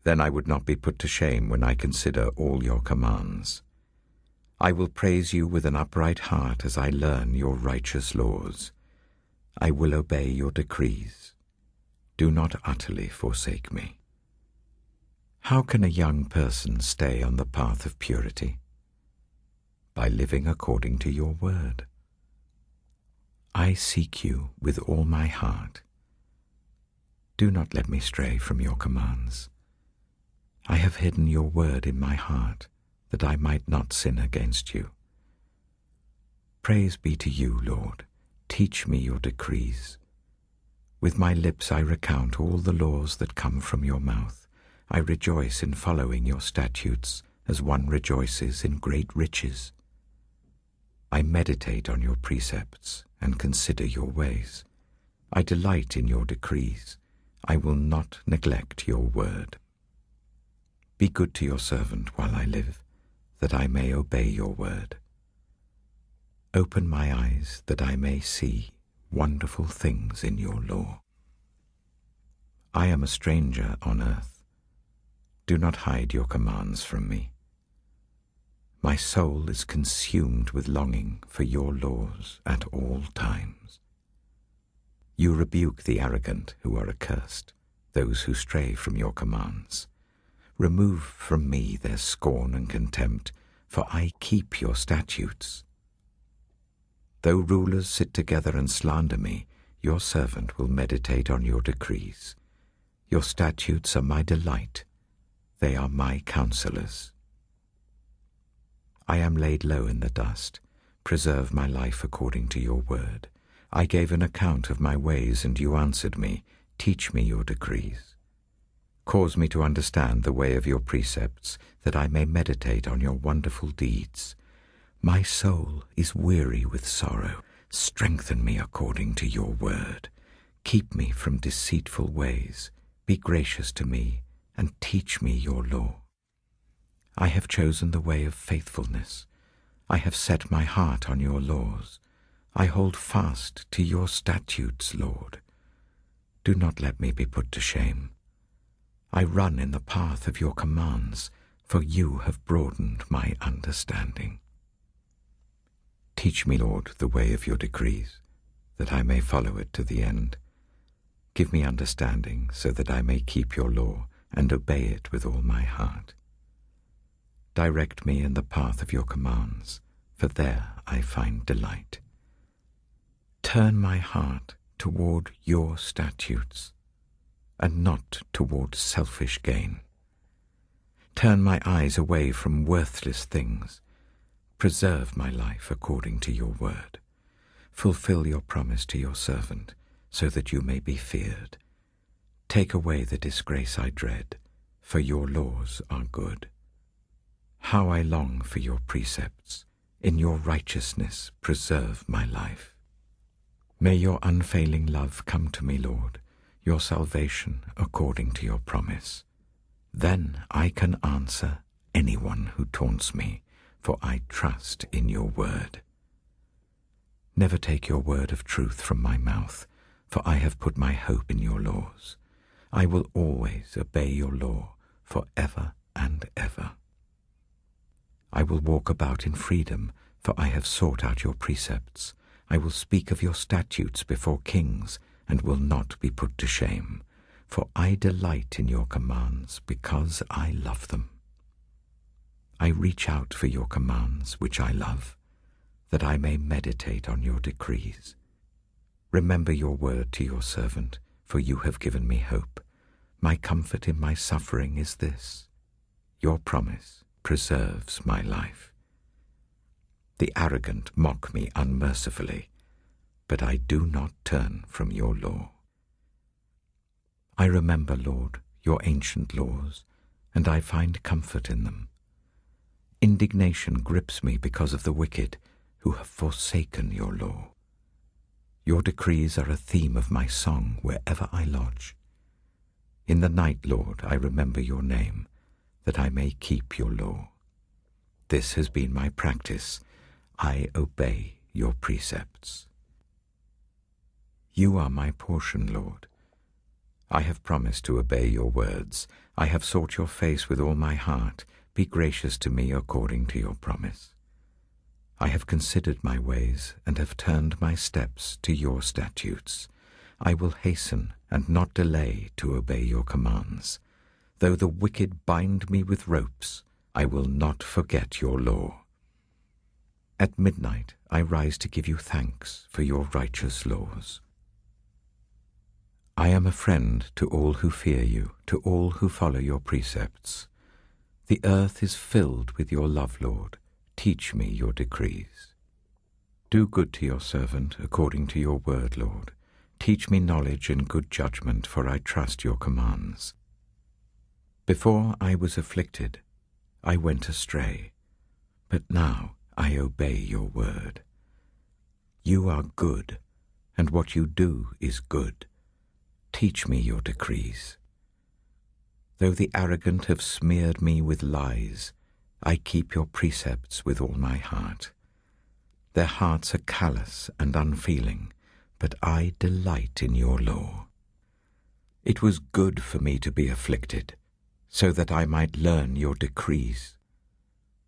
Then I would not be put to shame when I consider all your commands. I will praise you with an upright heart as I learn your righteous laws. I will obey your decrees. Do not utterly forsake me. How can a young person stay on the path of purity? By living according to your word. I seek you with all my heart. Do not let me stray from your commands. I have hidden your word in my heart, that I might not sin against you. Praise be to you, Lord. Teach me your decrees. With my lips I recount all the laws that come from your mouth. I rejoice in following your statutes, as one rejoices in great riches. I meditate on your precepts and consider your ways. I delight in your decrees. I will not neglect your word. Be good to your servant while I live, that I may obey your word. Open my eyes that I may see wonderful things in your law. I am a stranger on earth. Do not hide your commands from me. My soul is consumed with longing for your laws at all times. You rebuke the arrogant who are accursed, those who stray from your commands. Remove from me their scorn and contempt, for I keep your statutes. Though rulers sit together and slander me, your servant will meditate on your decrees. Your statutes are my delight. They are my counselors. I am laid low in the dust. Preserve my life according to your word. I gave an account of my ways, and you answered me. Teach me your decrees. Cause me to understand the way of your precepts, that I may meditate on your wonderful deeds. My soul is weary with sorrow. Strengthen me according to your word. Keep me from deceitful ways. Be gracious to me and teach me your law. I have chosen the way of faithfulness. I have set my heart on your laws. I hold fast to your statutes, Lord. Do not let me be put to shame. I run in the path of your commands, for you have broadened my understanding. Teach me, Lord, the way of your decrees, that I may follow it to the end. Give me understanding so that I may keep your law and obey it with all my heart. Direct me in the path of your commands, for there I find delight. Turn my heart toward your statutes, and not toward selfish gain. Turn my eyes away from worthless things. Preserve my life according to your word. Fulfill your promise to your servant, so that you may be feared. Take away the disgrace I dread, for your laws are good. How I long for your precepts. In your righteousness preserve my life. May your unfailing love come to me, Lord, your salvation according to your promise. Then I can answer anyone who taunts me, for I trust in your word. Never take your word of truth from my mouth, for I have put my hope in your laws. I will always obey your law forever and ever. I will walk about in freedom, for I have sought out your precepts. I will speak of your statutes before kings, and will not be put to shame, for I delight in your commands because I love them. I reach out for your commands, which I love, that I may meditate on your decrees. Remember your word to your servant, for you have given me hope. My comfort in my suffering is this: your promise preserves my life. The arrogant mock me unmercifully, but I do not turn from your law. I remember, Lord, your ancient laws, and I find comfort in them. Indignation grips me because of the wicked who have forsaken your law. Your decrees are a theme of my song wherever I lodge. In the night, Lord, I remember your name, that I may keep your law. This has been my practice. I obey your precepts. You are my portion, Lord. I have promised to obey your words. I have sought your face with all my heart. Be gracious to me according to your promise. I have considered my ways and have turned my steps to your statutes. I will hasten and not delay to obey your commands. Though the wicked bind me with ropes, I will not forget your law. At midnight I rise to give you thanks for your righteous laws. I am a friend to all who fear you, to all who follow your precepts. The earth is filled with your love, Lord. Teach me your decrees. Do good to your servant according to your word, Lord. Teach me knowledge and good judgment, for I trust your commands. Before I was afflicted, I went astray, but now I obey your word. You are good, and what you do is good. Teach me your decrees. Though the arrogant have smeared me with lies, I keep your precepts with all my heart. Their hearts are callous and unfeeling, but I delight in your law. It was good for me to be afflicted, so that I might learn your decrees.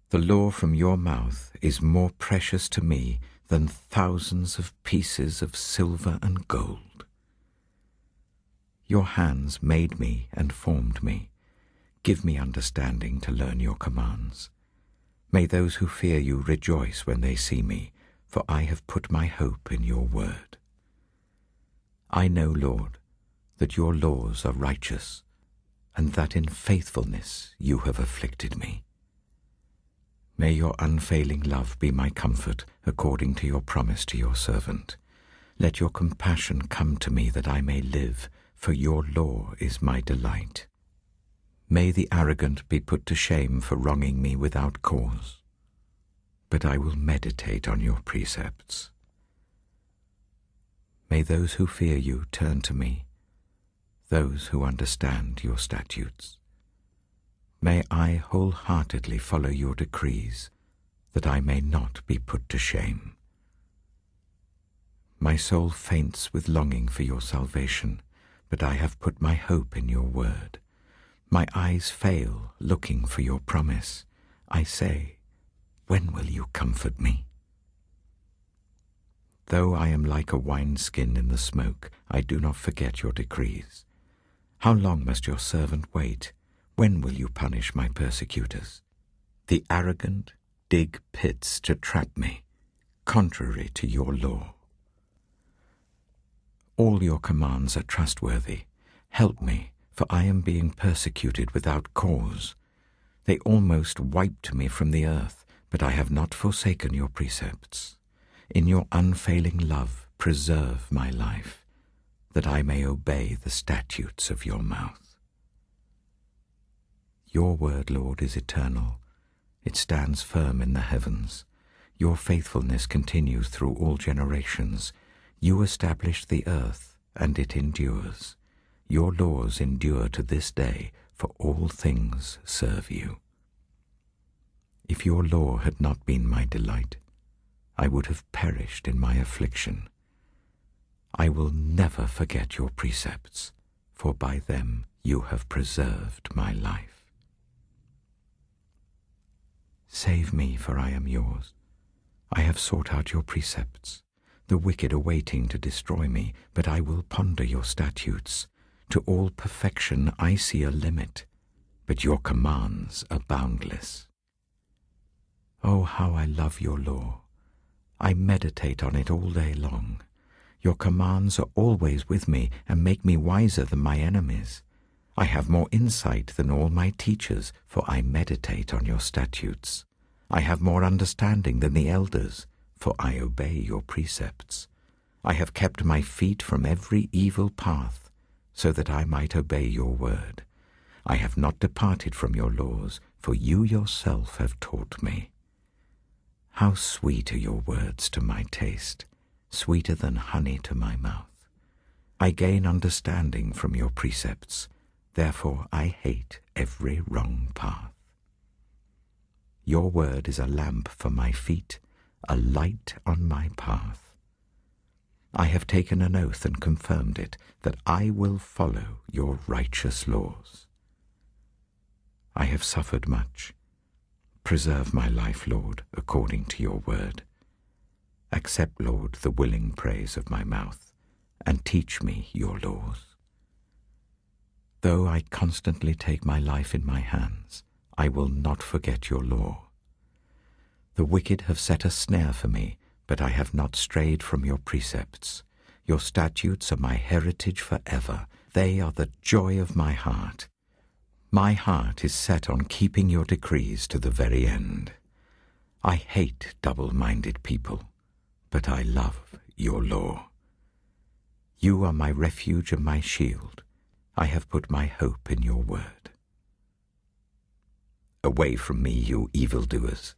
The law from your mouth is more precious to me than thousands of pieces of silver and gold. Your hands made me and formed me. Give me understanding to learn your commands. May those who fear you rejoice when they see me, for I have put my hope in your word. I know, Lord, that your laws are righteous, and that in faithfulness you have afflicted me. May your unfailing love be my comfort according to your promise to your servant. Let your compassion come to me that I may live, for your law is my delight. May the arrogant be put to shame for wronging me without cause, but I will meditate on your precepts. May those who fear you turn to me, those who understand your statutes. May I wholeheartedly follow your decrees, that I may not be put to shame. My soul faints with longing for your salvation, but I have put my hope in your word. My eyes fail looking for your promise. I say, when will you comfort me? Though I am like a wineskin in the smoke, I do not forget your decrees. How long must your servant wait? When will you punish my persecutors? The arrogant dig pits to trap me, contrary to your law. All your commands are trustworthy. Help me, for I am being persecuted without cause. They almost wiped me from the earth, but I have not forsaken your precepts. In your unfailing love, preserve my life, that I may obey the statutes of your mouth. Your word, Lord, is eternal. It stands firm in the heavens. Your faithfulness continues through all generations. You established the earth, and it endures. Your laws endure to this day, for all things serve you. If your law had not been my delight, I would have perished in my affliction. I will never forget your precepts, for by them you have preserved my life. Save me, for I am yours. I have sought out your precepts. The wicked are waiting to destroy me, but I will ponder your statutes. To all perfection I see a limit, but your commands are boundless. Oh, how I love your law! I meditate on it all day long. Your commands are always with me and make me wiser than my enemies. I have more insight than all my teachers, for I meditate on your statutes. I have more understanding than the elders, for I obey your precepts. I have kept my feet from every evil path, so that I might obey your word. I have not departed from your laws, for you yourself have taught me. How sweet are your words to my taste, sweeter than honey to my mouth. I gain understanding from your precepts, therefore I hate every wrong path. Your word is a lamp for my feet, a light on my path. I have taken an oath and confirmed it, that I will follow your righteous laws. I have suffered much. Preserve my life, Lord, according to your word. Accept, Lord, the willing praise of my mouth, and teach me your laws. Though I constantly take my life in my hands, I will not forget your law. The wicked have set a snare for me, but I have not strayed from your precepts. Your statutes are my heritage forever. They are the joy of my heart. My heart is set on keeping your decrees to the very end. I hate double-minded people, but I love your law. You are my refuge and my shield. I have put my hope in your word. Away from me, you evildoers,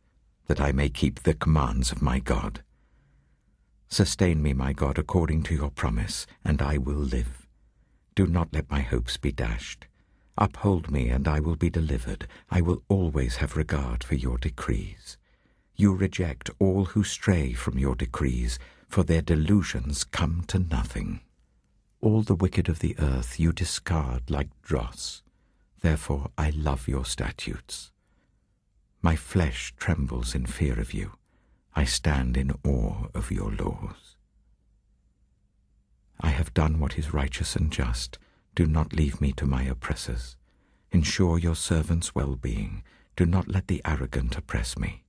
that I may keep the commands of my God. Sustain me, my God, according to your promise, and I will live. Do not let my hopes be dashed. Uphold me, and I will be delivered. I will always have regard for your decrees. You reject all who stray from your decrees, for their delusions come to nothing. All the wicked of the earth you discard like dross. Therefore I love your statutes. My flesh trembles in fear of you. I stand in awe of your laws. I have done what is righteous and just. Do not leave me to my oppressors. Ensure your servant's well-being. Do not let the arrogant oppress me.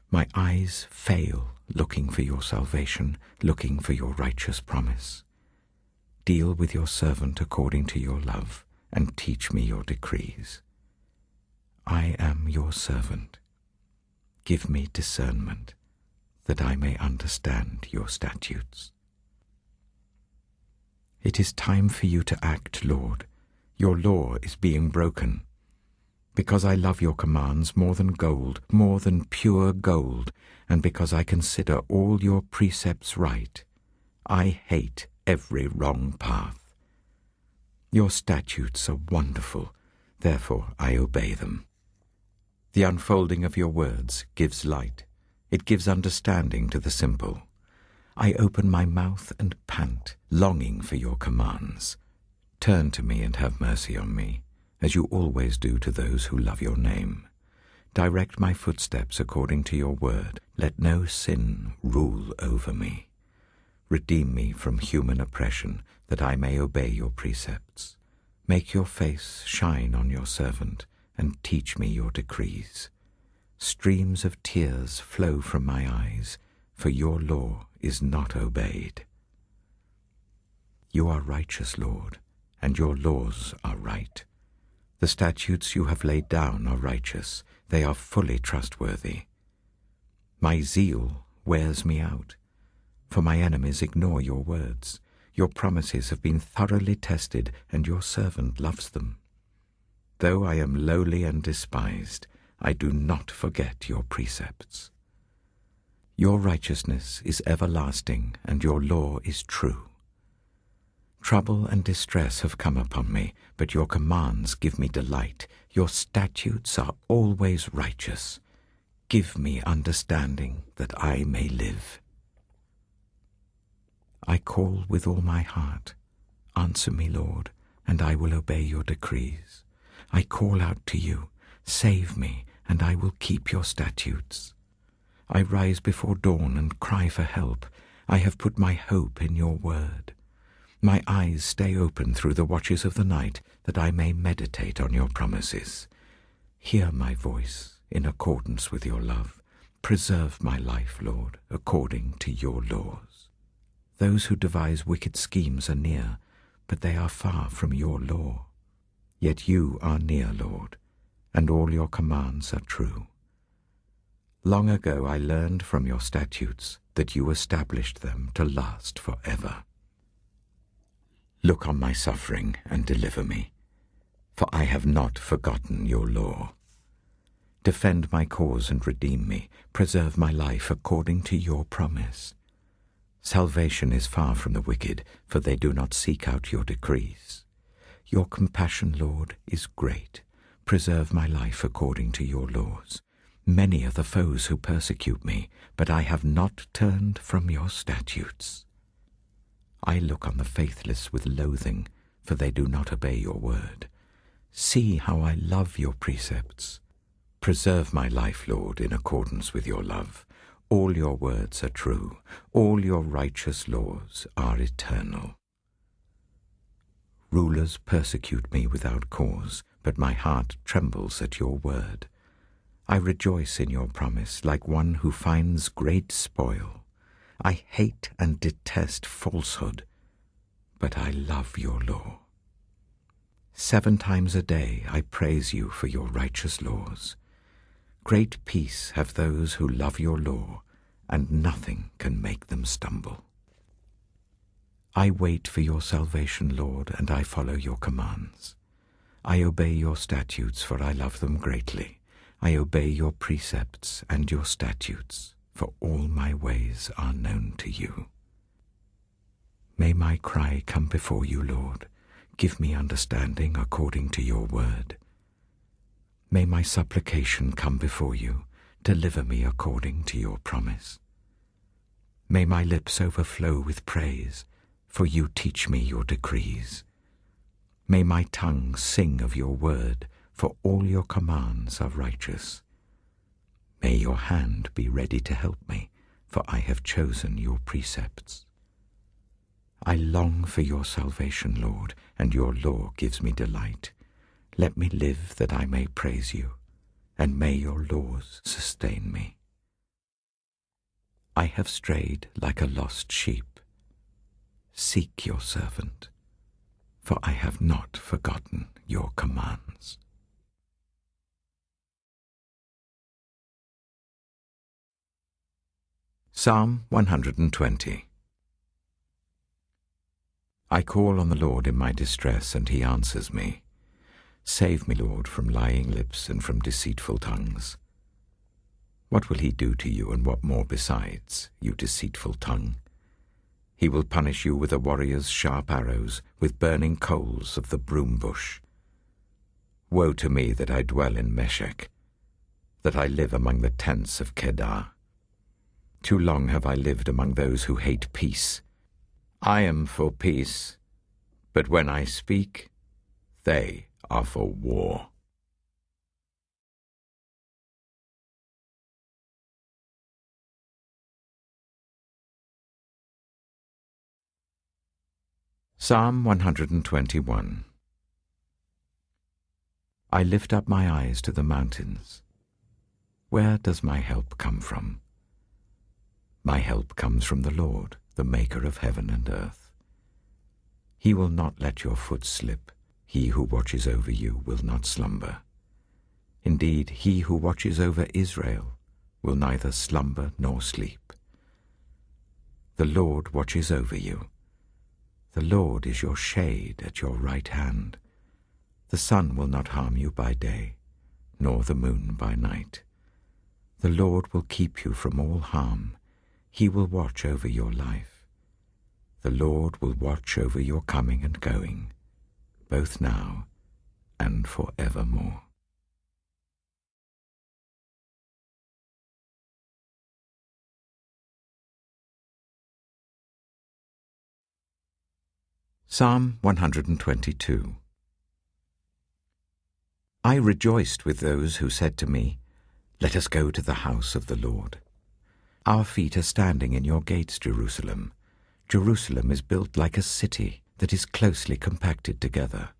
My eyes fail looking for your salvation, looking for your righteous promise. Deal with your servant according to your love, and teach me your decrees. I am your servant. Give me discernment, that I may understand your statutes. It is time for you to act, Lord. Your law is being broken. Because I love your commands more than gold, more than pure gold, and because I consider all your precepts right, I hate every wrong path. Your statutes are wonderful, therefore I obey them. The unfolding of your words gives light. It gives understanding to the simple. I open my mouth and pant, longing for your commands. Turn to me and have mercy on me, as you always do to those who love your name. Direct my footsteps according to your word. Let no sin rule over me. Redeem me from human oppression, that I may obey your precepts. Make your face shine on your servant, and teach me your decrees. Streams of tears flow from my eyes, for your law is not obeyed. You are righteous, Lord, and your laws are right. The statutes you have laid down are righteous. They are fully trustworthy. My zeal wears me out, for my enemies ignore your words. Your promises have been thoroughly tested, and your servant loves them. Though I am lowly and despised, I do not forget your precepts. Your righteousness is everlasting, and your law is true. Trouble and distress have come upon me, but your commands give me delight. Your statutes are always righteous. Give me understanding that I may live. I call with all my heart. Answer me, Lord, and I will obey your decrees. I call out to you. Save me, and I will keep your statutes. I rise before dawn and cry for help. I have put my hope in your word. My eyes stay open through the watches of the night, that I may meditate on your promises. Hear my voice in accordance with your love. Preserve my life, Lord, according to your laws. Those who devise wicked schemes are near, but they are far from your law. Yet you are near, Lord, and all your commands are true. Long ago I learned from your statutes that you established them to last forever. Look on my suffering and deliver me, for I have not forgotten your law. Defend my cause and redeem me. Preserve my life according to your promise. Salvation is far from the wicked, for they do not seek out your decrees. Your compassion, Lord, is great. Preserve my life according to your laws. Many are the foes who persecute me, but I have not turned from your statutes. I look on the faithless with loathing, for they do not obey your word. See how I love your precepts. Preserve my life, Lord, in accordance with your love. All your words are true. All your righteous laws are eternal. Rulers persecute me without cause, but my heart trembles at your word. I rejoice in your promise like one who finds great spoil. I hate and detest falsehood, but I love your law. 7 times a day I praise you for your righteous laws. Great peace have those who love your law, and nothing can make them stumble. I wait for your salvation, Lord, and I follow your commands. I obey your statutes, for I love them greatly. I obey your precepts and your statutes, for all my ways are known to you. May my cry come before you, Lord. Give me understanding according to your word. May my supplication come before you. Deliver me according to your promise. May my lips overflow with praise, for you teach me your decrees. May my tongue sing of your word, for all your commands are righteous. May your hand be ready to help me, for I have chosen your precepts. I long for your salvation, Lord, and your law gives me delight. Let me live that I may praise you, and may your laws sustain me. I have strayed like a lost sheep. Seek your servant, for I have not forgotten your commands. Psalm 120. I call on the Lord in my distress, and he answers me. Save me, Lord, from lying lips and from deceitful tongues. What will he do to you, and what more besides, you deceitful tongue? He will punish you with a warrior's sharp arrows, with burning coals of the broom bush. Woe to me that I dwell in Meshech, that I live among the tents of Kedar. Too long have I lived among those who hate peace. I am for peace, but when I speak, they are for war. Psalm 121. I lift up my eyes to the mountains. Where does my help come from? My help comes from the Lord, the maker of heaven and earth. He will not let your foot slip. He who watches over you will not slumber. Indeed, he who watches over Israel will neither slumber nor sleep. The Lord watches over you. The Lord is your shade at your right hand. The sun will not harm you by day, nor the moon by night. The Lord will keep you from all harm. He will watch over your life. The Lord will watch over your coming and going, both now and forevermore. Psalm 122. I rejoiced with those who said to me, "Let us go to the house of the Lord." Our feet are standing in your gates, Jerusalem. Jerusalem is built like a city that is closely compacted together.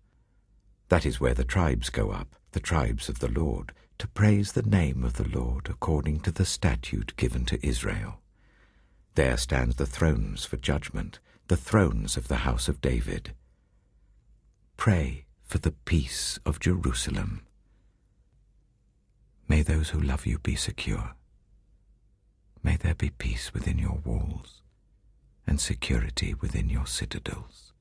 That is where the tribes go up, the tribes of the Lord, to praise the name of the Lord according to the statute given to Israel. There stand the thrones for judgment, the thrones of the house of David. Pray for the peace of Jerusalem. May those who love you be secure. May there be peace within your walls and security within your citadels.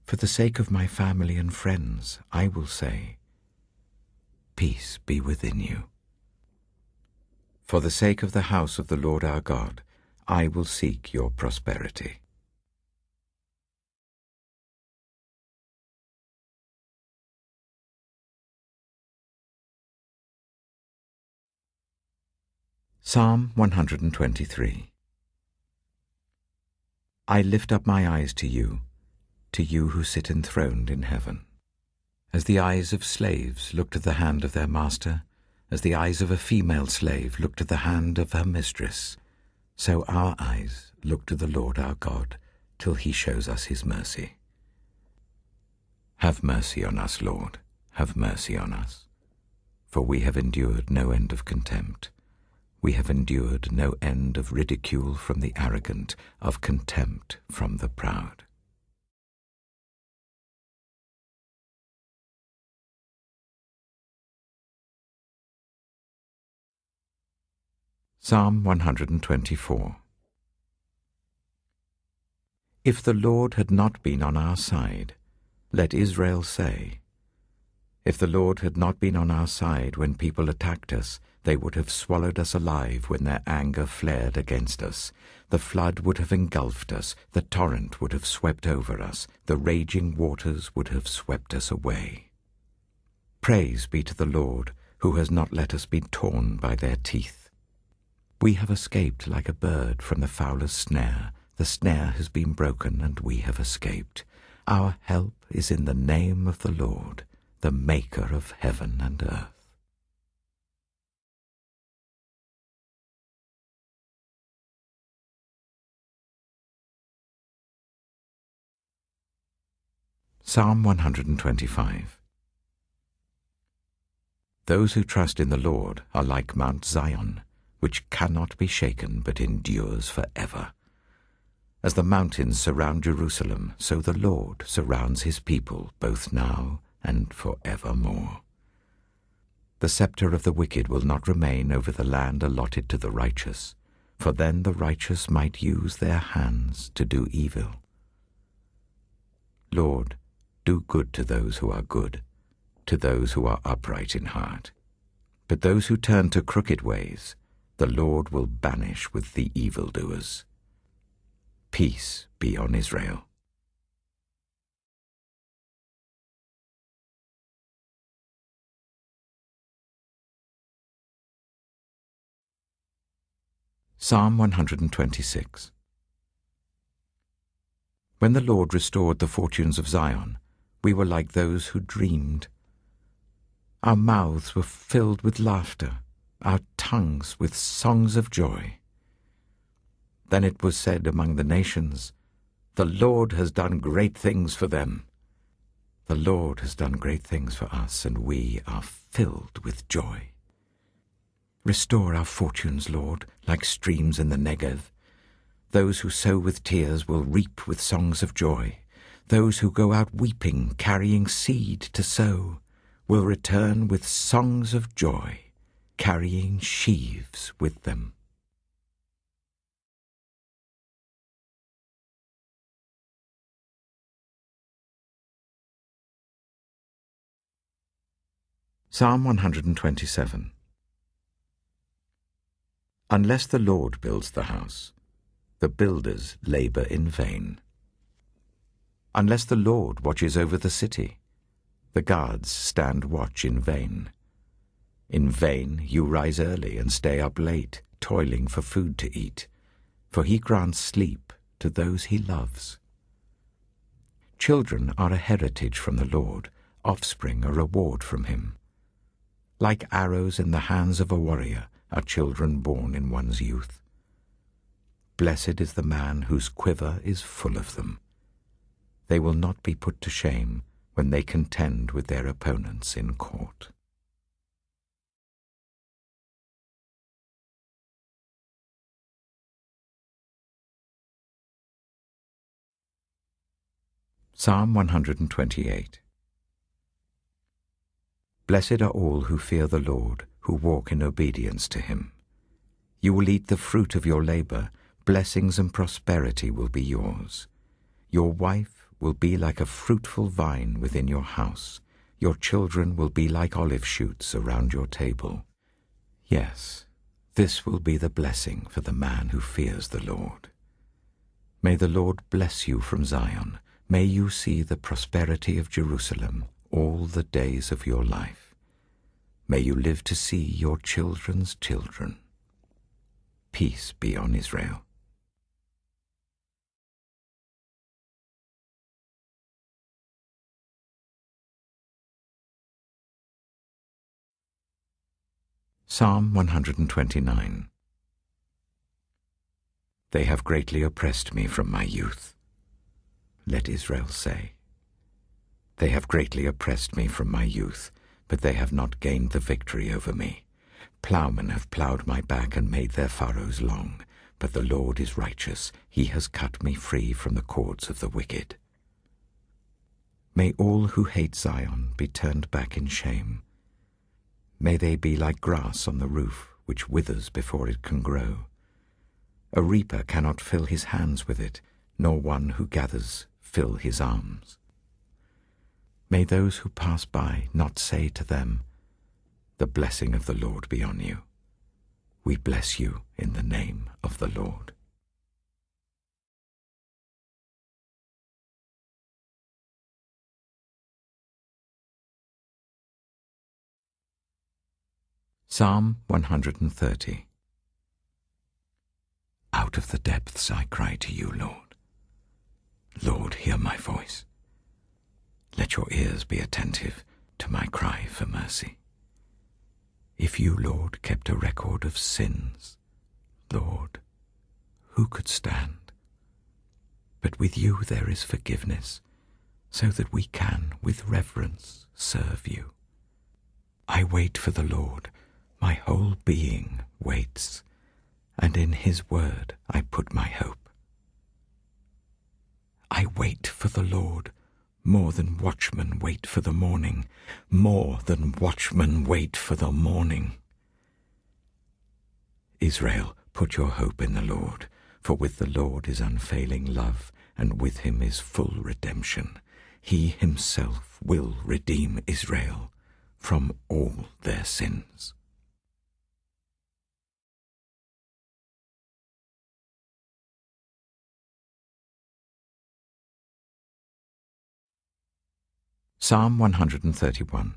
For the sake of my family and friends, I will say, peace be within you. For the sake of the house of the Lord our God, I will seek your prosperity. Psalm 123. I lift up my eyes to you who sit enthroned in heaven. As the eyes of slaves look to the hand of their master, as the eyes of a female slave look to the hand of her mistress, so our eyes look to the Lord our God, till he shows us his mercy. Have mercy on us, Lord, have mercy on us. For we have endured no end of contempt. We have endured no end of ridicule from the arrogant, of contempt from the proud. Psalm 124. If the Lord had not been on our side, let Israel say, if the Lord had not been on our side when people attacked us, they would have swallowed us alive when their anger flared against us. The flood would have engulfed us, the torrent would have swept over us, the raging waters would have swept us away. Praise be to the Lord, who has not let us be torn by their teeth. We have escaped like a bird from the fowler's snare. The snare has been broken, and we have escaped. Our help is in the name of the Lord, the maker of heaven and earth. Psalm 125. Those who trust in the Lord are like Mount Zion, which cannot be shaken but endures forever. As the mountains surround Jerusalem, so the Lord surrounds his people, both now and forevermore. The scepter of the wicked will not remain over the land allotted to the righteous, for then the righteous might use their hands to do evil. Lord, do good to those who are good, to those who are upright in heart. But those who turn to crooked ways, the Lord will banish with the evildoers. Peace be on Israel. Psalm 126. When the Lord restored the fortunes of Zion, we were like those who dreamed. Our mouths were filled with laughter, our tongues with songs of joy. Then it was said among the nations, "The Lord has done great things for them." The Lord has done great things for us, and we are filled with joy. Restore our fortunes, Lord, like streams in the Negev. Those who sow with tears will reap with songs of joy. Those who go out weeping, carrying seed to sow, will return with songs of joy, carrying sheaves with them. Psalm 127. Unless the Lord builds the house, the builders labor in vain. Unless the Lord watches over the city, the guards stand watch in vain. In vain you rise early and stay up late, toiling for food to eat, for he grants sleep to those he loves. Children are a heritage from the Lord, offspring a reward from him. Like arrows in the hands of a warrior are children born in one's youth. Blessed is the man whose quiver is full of them. They will not be put to shame when they contend with their opponents in court. Psalm 128. Blessed are all who fear the Lord, who walk in obedience to him. You will eat the fruit of your labor, blessings and prosperity will be yours. Your wife will be like a fruitful vine within your house. Your children will be like olive shoots around your table. Yes, this will be the blessing for the man who fears the Lord. May the Lord bless you from Zion. May you see the prosperity of Jerusalem all the days of your life. May you live to see your children's children. Peace be on Israel. Psalm 129. They have greatly oppressed me from my youth. Let Israel say. They have greatly oppressed me from my youth, but they have not gained the victory over me. Ploughmen have ploughed my back and made their furrows long, but the Lord is righteous. He has cut me free from the cords of the wicked. May all who hate Zion be turned back in shame. May they be like grass on the roof, which withers before it can grow. A reaper cannot fill his hands with it, nor one who gathers fill his arms. May those who pass by not say to them, "The blessing of the Lord be on you." We bless you in the name of the Lord. Psalm 130. Out of the depths I cry to you, Lord. Lord, hear my voice. Let your ears be attentive to my cry for mercy. If you, Lord, kept a record of sins, Lord, who could stand? But with you there is forgiveness, so that we can, with reverence, serve you. I wait for the Lord, my whole being waits, and in his word I put my hope. I wait for the Lord, more than watchmen wait for the morning, more than watchmen wait for the morning. Israel, put your hope in the Lord, for with the Lord is unfailing love, and with him is full redemption. He himself will redeem Israel from all their sins. Psalm 131.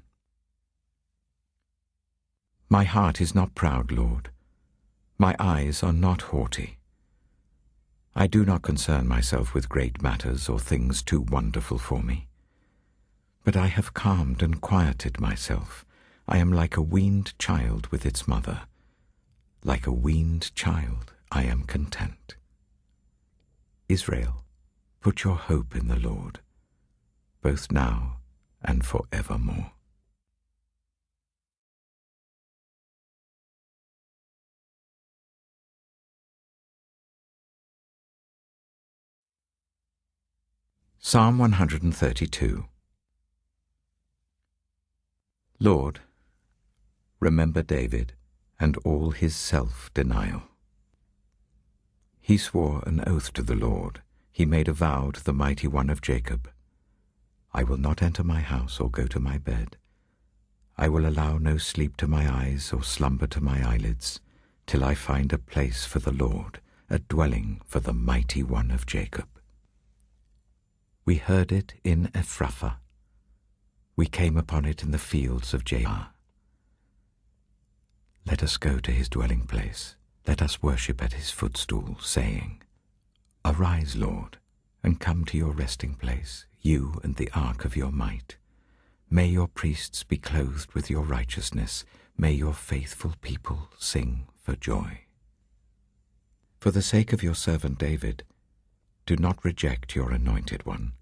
My heart is not proud, Lord. My eyes are not haughty. I do not concern myself with great matters or things too wonderful for me. But I have calmed and quieted myself. I am like a weaned child with its mother. Like a weaned child, I am content. Israel, put your hope in the Lord, both now and forevermore. Psalm 132. Lord, remember David and all his self-denial. He swore an oath to the Lord. He made a vow to the Mighty One of Jacob. I will not enter my house or go to my bed. I will allow no sleep to my eyes or slumber to my eyelids, till I find a place for the Lord, a dwelling for the Mighty One of Jacob. We heard it in Ephrathah. We came upon it in the fields of Jah. Let us go to his dwelling place. Let us worship at his footstool, saying, Arise, Lord, and come to your resting place, you and the ark of your might. May your priests be clothed with your righteousness. May your faithful people sing for joy. For the sake of your servant David, do not reject your anointed one.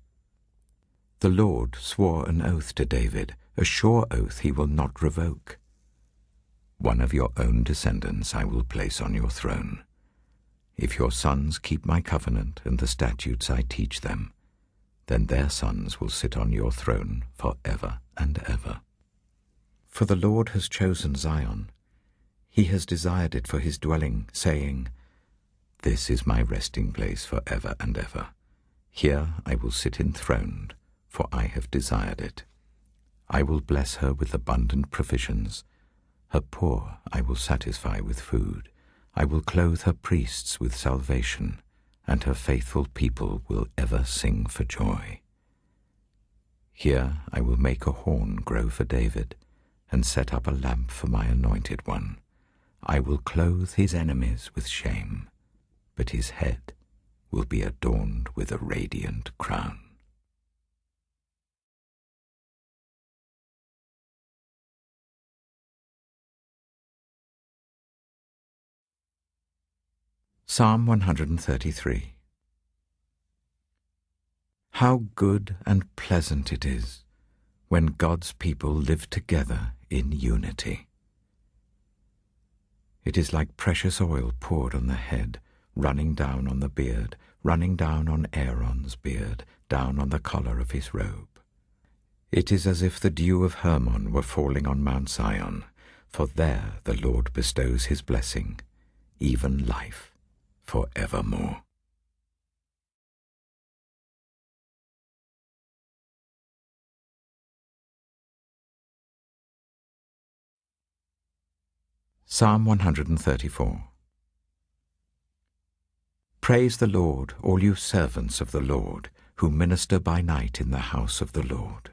The Lord swore an oath to David, a sure oath he will not revoke. One of your own descendants I will place on your throne. If your sons keep my covenant and the statutes I teach them, then their sons will sit on your throne forever and ever. For the Lord has chosen Zion. He has desired it for his dwelling, saying, This is my resting place forever and ever. Here I will sit enthroned, for I have desired it. I will bless her with abundant provisions. Her poor I will satisfy with food. I will clothe her priests with salvation, and her faithful people will ever sing for joy. Here I will make a horn grow for David, and set up a lamp for my anointed one. I will clothe his enemies with shame, but his head will be adorned with a radiant crown. Psalm 133. How good and pleasant it is when God's people live together in unity. It is like precious oil poured on the head, running down on the beard, running down on Aaron's beard, down on the collar of his robe. It is as if the dew of Hermon were falling on Mount Zion, for there the Lord bestows his blessing, even life, forevermore. Psalm 134. Praise the Lord, all you servants of the Lord, who minister by night in the house of the Lord.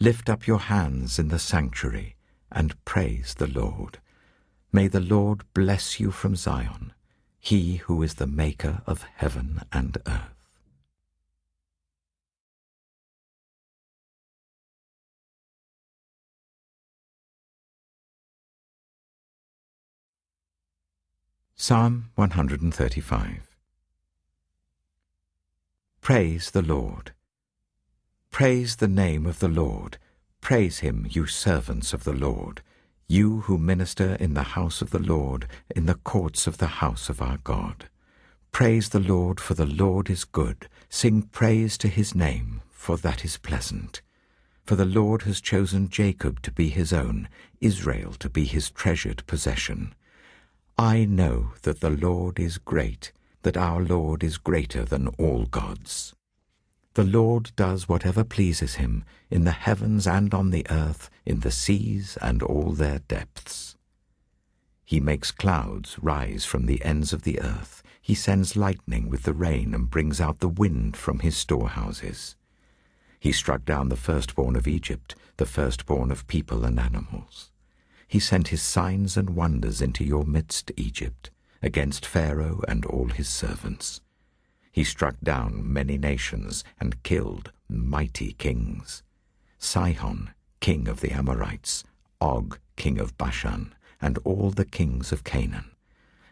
Lift up your hands in the sanctuary, and praise the Lord. May the Lord bless you from Zion, he who is the maker of heaven and earth. Psalm 135. Praise the Lord. Praise the name of the Lord. Praise him, you servants of the Lord, you who minister in the house of the Lord, in the courts of the house of our God. Praise the Lord, for the Lord is good. Sing praise to his name, for that is pleasant. For the Lord has chosen Jacob to be his own, Israel to be his treasured possession. I know that the Lord is great, that our Lord is greater than all gods. The Lord does whatever pleases him, in the heavens and on the earth, in the seas and all their depths. He makes clouds rise from the ends of the earth. He sends lightning with the rain and brings out the wind from his storehouses. He struck down the firstborn of Egypt, the firstborn of people and animals. He sent his signs and wonders into your midst, Egypt, against Pharaoh and all his servants. He struck down many nations and killed mighty kings. Sihon, king of the Amorites, Og, king of Bashan, and all the kings of Canaan.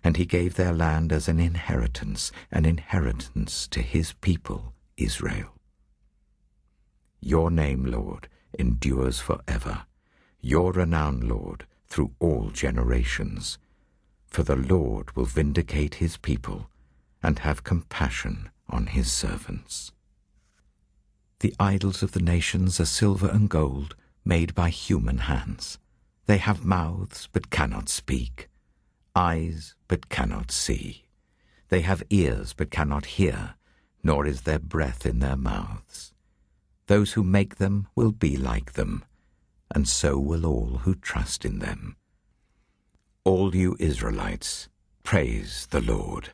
And he gave their land as an inheritance to his people, Israel. Your name, Lord, endures forever, your renown, Lord, through all generations. For the Lord will vindicate his people and have compassion on his servants. The idols of the nations are silver and gold, made by human hands. They have mouths but cannot speak, eyes but cannot see. They have ears but cannot hear, nor is there breath in their mouths. Those who make them will be like them, and so will all who trust in them. All you Israelites, praise the Lord.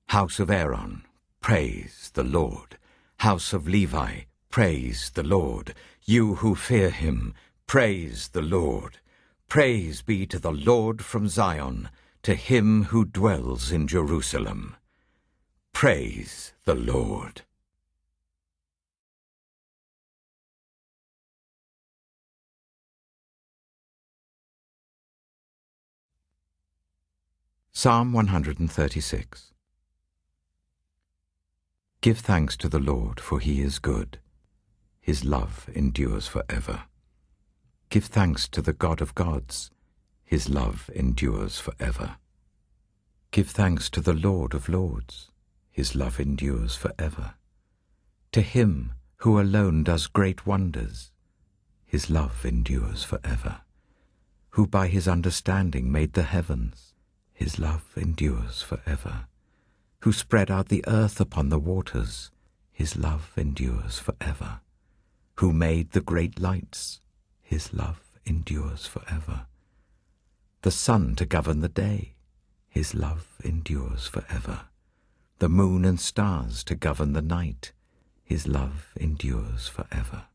House of Aaron, praise the Lord. House of Levi, praise the Lord. You who fear him, praise the Lord. Praise be to the Lord from Zion, to him who dwells in Jerusalem. Praise the Lord. Psalm 136. Give thanks to the Lord, for he is good. His love endures forever. Give thanks to the God of gods. His love endures forever. Give thanks to the Lord of lords. His love endures forever. To him who alone does great wonders. His love endures forever. Who by his understanding made the heavens. His love endures forever. Who spread out the earth upon the waters. His love endures forever. Who made the great lights. His love endures forever. The sun to govern the day. His love endures forever. The moon and stars to govern the night. His love endures forever.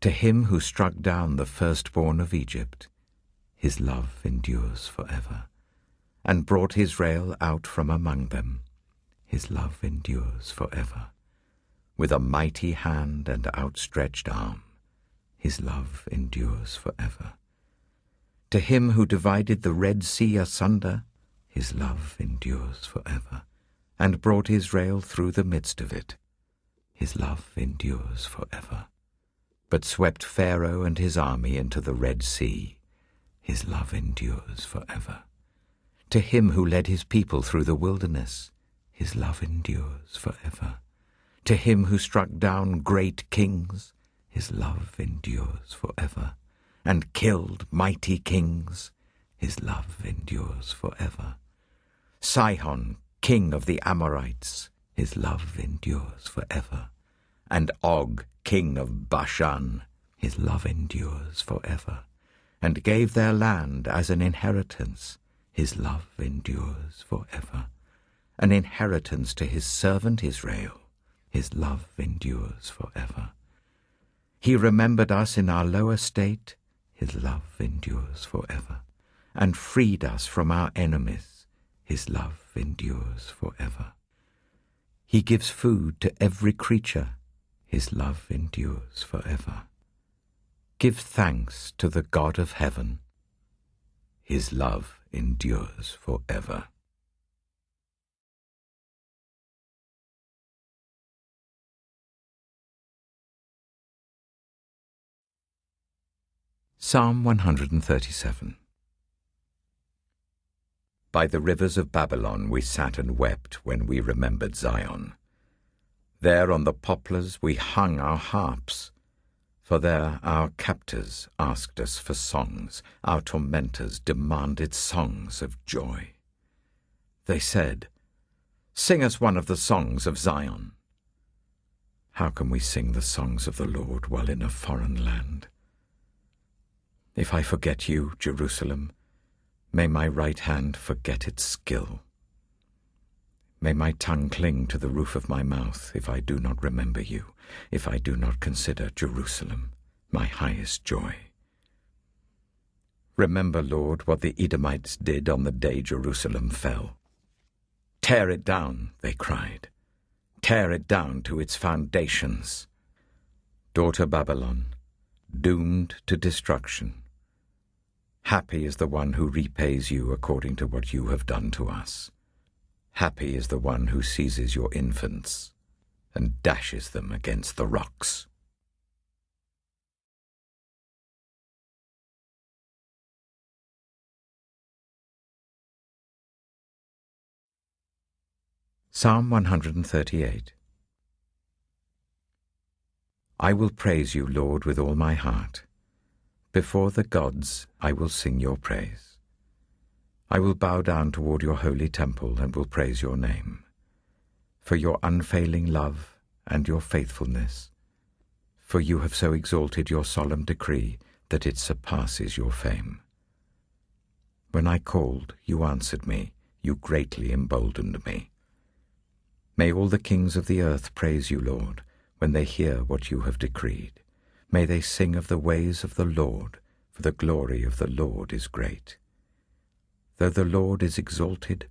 To him who struck down the firstborn of Egypt. His love endures forever. And brought Israel out from among them. His love endures forever. With a mighty hand and outstretched arm, his love endures forever. To him who divided the Red Sea asunder, his love endures forever. And brought Israel through the midst of it, his love endures forever. But swept Pharaoh and his army into the Red Sea, his love endures forever. To him who led his people through the wilderness, his love endures forever. To him who struck down great kings, his love endures forever. And killed mighty kings, his love endures forever. Sihon, king of the Amorites, his love endures forever. And Og, king of Bashan, his love endures forever. And gave their land as an inheritance, his love endures forever. An inheritance to his servant Israel, his love endures forever. He remembered us in our low estate, his love endures forever. And freed us from our enemies, his love endures forever. He gives food to every creature, his love endures forever. Give thanks to the God of heaven, his love endures forever. Psalm 137. By the rivers of Babylon we sat and wept when we remembered Zion. There on the poplars we hung our harps, for there our captors asked us for songs, our tormentors demanded songs of joy. They said, "Sing us one of the songs of Zion." How can we sing the songs of the Lord while in a foreign land? If I forget you, Jerusalem, may my right hand forget its skill. May my tongue cling to the roof of my mouth if I do not remember you, if I do not consider Jerusalem, my highest joy. Remember, Lord, what the Edomites did on the day Jerusalem fell. Tear it down, they cried. Tear it down to its foundations. Daughter Babylon, doomed to destruction. Happy is the one who repays you according to what you have done to us. Happy is the one who seizes your infants and dashes them against the rocks. Psalm 138. I will praise you, Lord, with all my heart. Before the gods I will sing your praise. I will bow down toward your holy temple and will praise your name, for your unfailing love and your faithfulness, for you have so exalted your solemn decree that it surpasses your fame. When I called, you answered me, you greatly emboldened me. May all the kings of the earth praise you, Lord, when they hear what you have decreed. May they sing of the ways of the Lord, for the glory of the Lord is great. Though the Lord is exalted,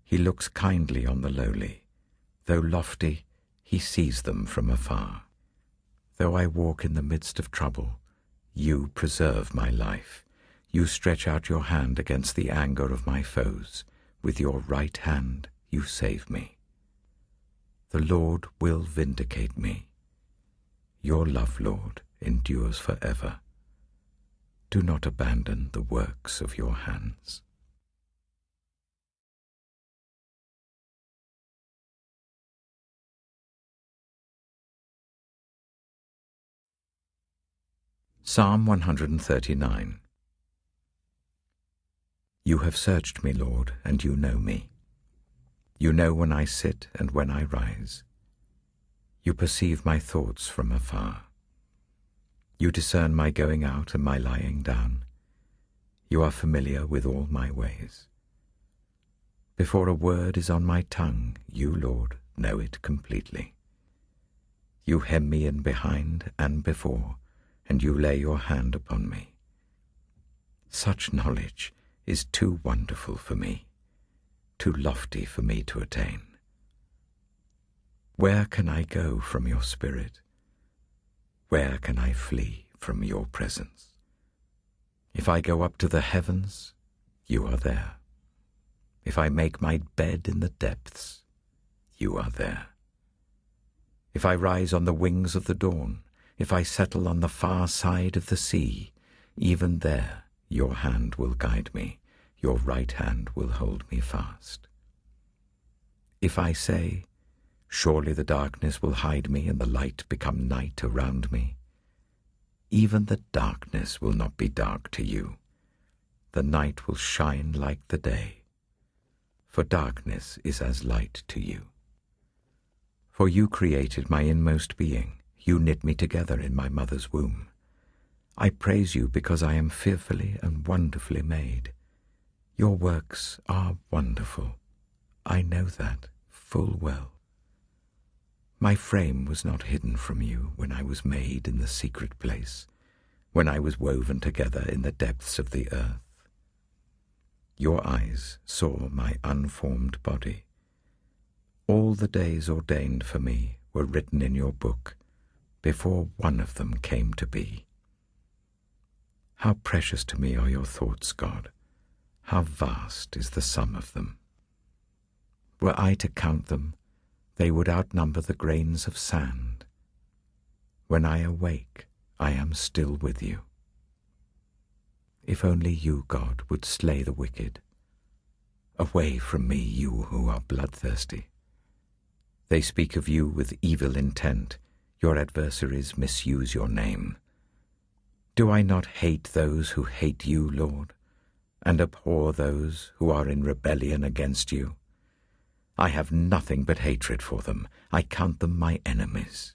he looks kindly on the lowly. Though lofty, he sees them from afar. Though I walk in the midst of trouble, you preserve my life. You stretch out your hand against the anger of my foes. With your right hand you save me. The Lord will vindicate me. Your love, Lord, endures forever. Do not abandon the works of your hands. Psalm 139. You have searched me, Lord, and you know me. You know when I sit and when I rise. You perceive my thoughts from afar. You discern my going out and my lying down. You are familiar with all my ways. Before a word is on my tongue, you, Lord, know it completely. You hem me in behind and before, and you lay your hand upon me. Such knowledge is too wonderful for me, too lofty for me to attain. Where can I go from your spirit? Where can I flee from your presence? If I go up to the heavens, you are there. If I make my bed in the depths, you are there. If I rise on the wings of the dawn, if I settle on the far side of the sea, even there your hand will guide me, your right hand will hold me fast. If I say, surely the darkness will hide me and the light become night around me, even the darkness will not be dark to you. The night will shine like the day, for darkness is as light to you. For you created my inmost being. You knit me together in my mother's womb. I praise you because I am fearfully and wonderfully made. Your works are wonderful. I know that full well. My frame was not hidden from you when I was made in the secret place, when I was woven together in the depths of the earth. Your eyes saw my unformed body. All the days ordained for me were written in your book, before one of them came to be. How precious to me are your thoughts, God! How vast is the sum of them! Were I to count them, they would outnumber the grains of sand. When I awake, I am still with you. If only you, God, would slay the wicked. Away from me, you who are bloodthirsty. They speak of you with evil intent. Your adversaries misuse your name. Do I not hate those who hate you, Lord, and abhor those who are in rebellion against you? I have nothing but hatred for them. I count them my enemies.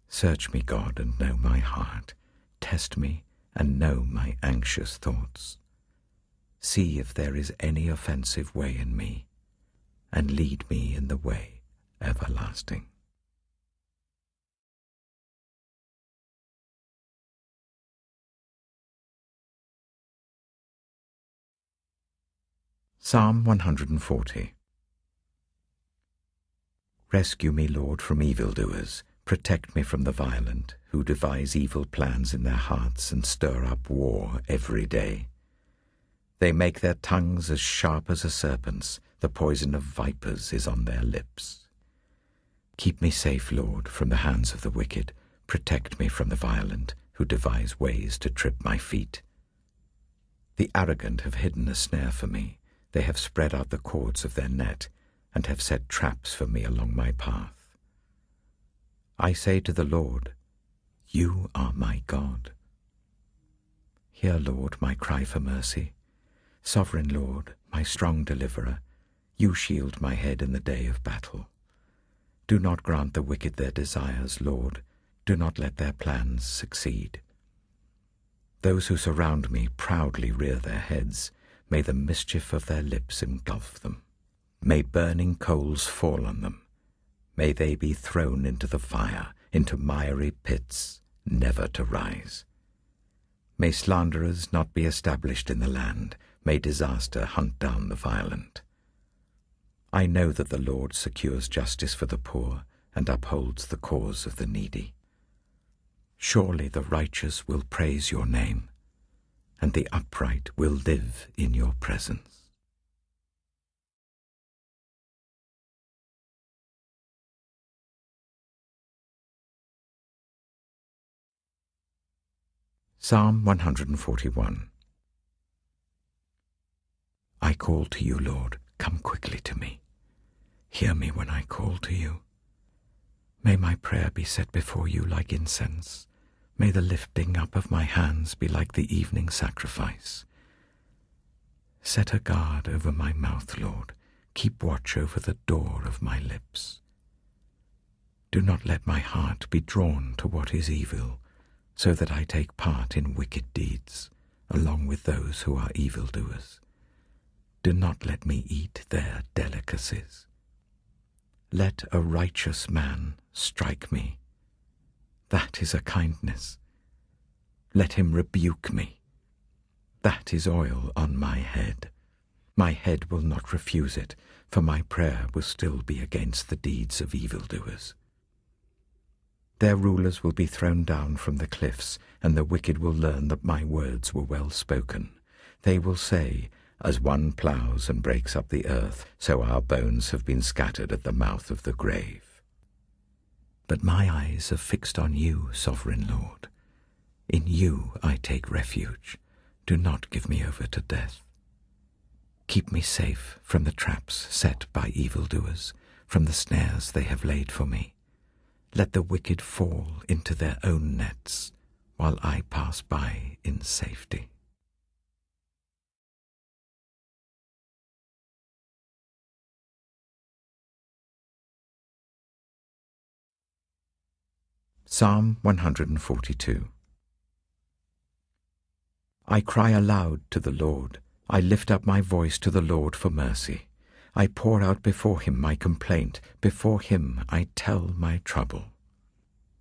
Search me, God, and know my heart. Test me and know my anxious thoughts. See if there is any offensive way in me, and lead me in the way everlasting. Psalm 140. Rescue me, Lord, from evildoers. Protect me from the violent, who devise evil plans in their hearts and stir up war every day. They make their tongues as sharp as a serpent's. The poison of vipers is on their lips. Keep me safe, Lord, from the hands of the wicked. Protect me from the violent, who devise ways to trip my feet. The arrogant have hidden a snare for me. They have spread out the cords of their net, and have set traps for me along my path. I say to the Lord, You are my God. Hear, Lord, my cry for mercy. Sovereign Lord, my strong deliverer, you shield my head in the day of battle. Do not grant the wicked their desires, Lord. Do not let their plans succeed. Those who surround me proudly rear their heads. May the mischief of their lips engulf them. May burning coals fall on them. May they be thrown into the fire, into miry pits, never to rise. May slanderers not be established in the land. May disaster hunt down the violent. I know that the Lord secures justice for the poor and upholds the cause of the needy. Surely the righteous will praise your name, and the upright will live in your presence. Psalm 141. I call to you, Lord, come quickly to me. Hear me when I call to you. May my prayer be set before you like incense. May the lifting up of my hands be like the evening sacrifice. Set a guard over my mouth, Lord. Keep watch over the door of my lips. Do not let my heart be drawn to what is evil, so that I take part in wicked deeds, along with those who are evildoers. Do not let me eat their delicacies. Let a righteous man strike me. That is a kindness. Let him rebuke me. That is oil on my head. My head will not refuse it, for my prayer will still be against the deeds of evildoers. Their rulers will be thrown down from the cliffs, and the wicked will learn that my words were well spoken. They will say, As one ploughs and breaks up the earth, so our bones have been scattered at the mouth of the grave. But my eyes are fixed on you, sovereign Lord. In you I take refuge. Do not give me over to death. Keep me safe from the traps set by evildoers, from the snares they have laid for me. Let the wicked fall into their own nets, while I pass by in safety. Psalm 142. I cry aloud to the Lord. I lift up my voice to the Lord for mercy. I pour out before him my complaint. Before him I tell my trouble.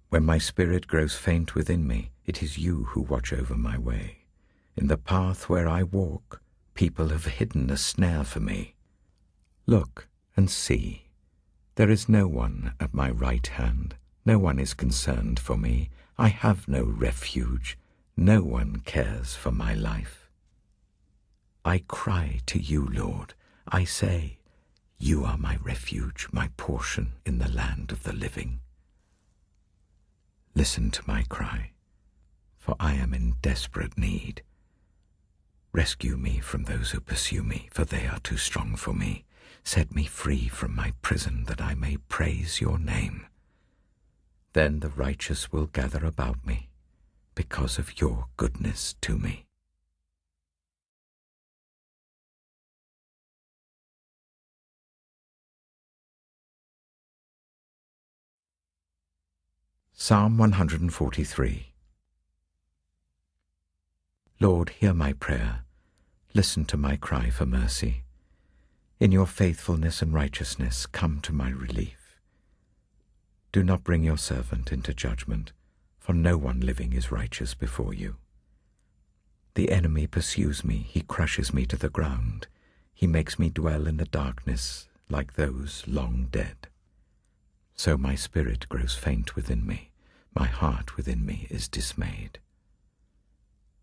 When my spirit grows faint within me, it is you who watch over my way. In the path where I walk, people have hidden a snare for me. Look and see. There is no one at my right hand. No one is concerned for me. I have no refuge. No one cares for my life. I cry to you, Lord. I say, You are my refuge, my portion in the land of the living. Listen to my cry, for I am in desperate need. Rescue me from those who pursue me, for they are too strong for me. Set me free from my prison, that I may praise your name. Then the righteous will gather about me, because of your goodness to me. Psalm 143. Lord, hear my prayer. Listen to my cry for mercy. In your faithfulness and righteousness, come to my relief. Do not bring your servant into judgment, for no one living is righteous before you. The enemy pursues me, he crushes me to the ground. He makes me dwell in the darkness like those long dead. So my spirit grows faint within me, my heart within me is dismayed.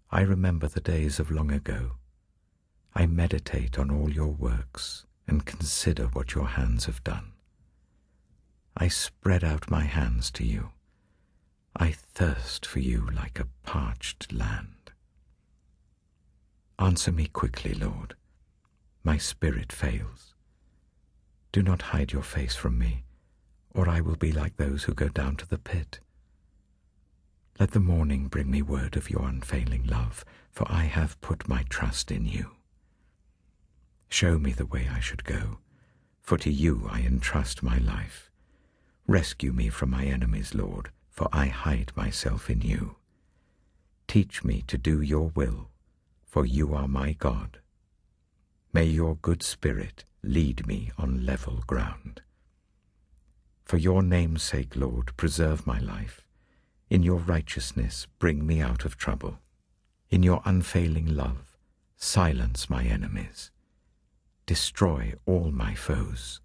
I remember the days of long ago. I meditate on all your works and consider what your hands have done. I spread out my hands to you. I thirst for you like a parched land. Answer me quickly, Lord. My spirit fails. Do not hide your face from me, or I will be like those who go down to the pit. Let the morning bring me word of your unfailing love, for I have put my trust in you. Show me the way I should go, for to you I entrust my life. Rescue me from my enemies, Lord, for I hide myself in you. Teach me to do your will, for you are my God. May your good spirit lead me on level ground. For your name's sake, Lord, preserve my life. In your righteousness, bring me out of trouble. In your unfailing love, silence my enemies. Destroy all my foes,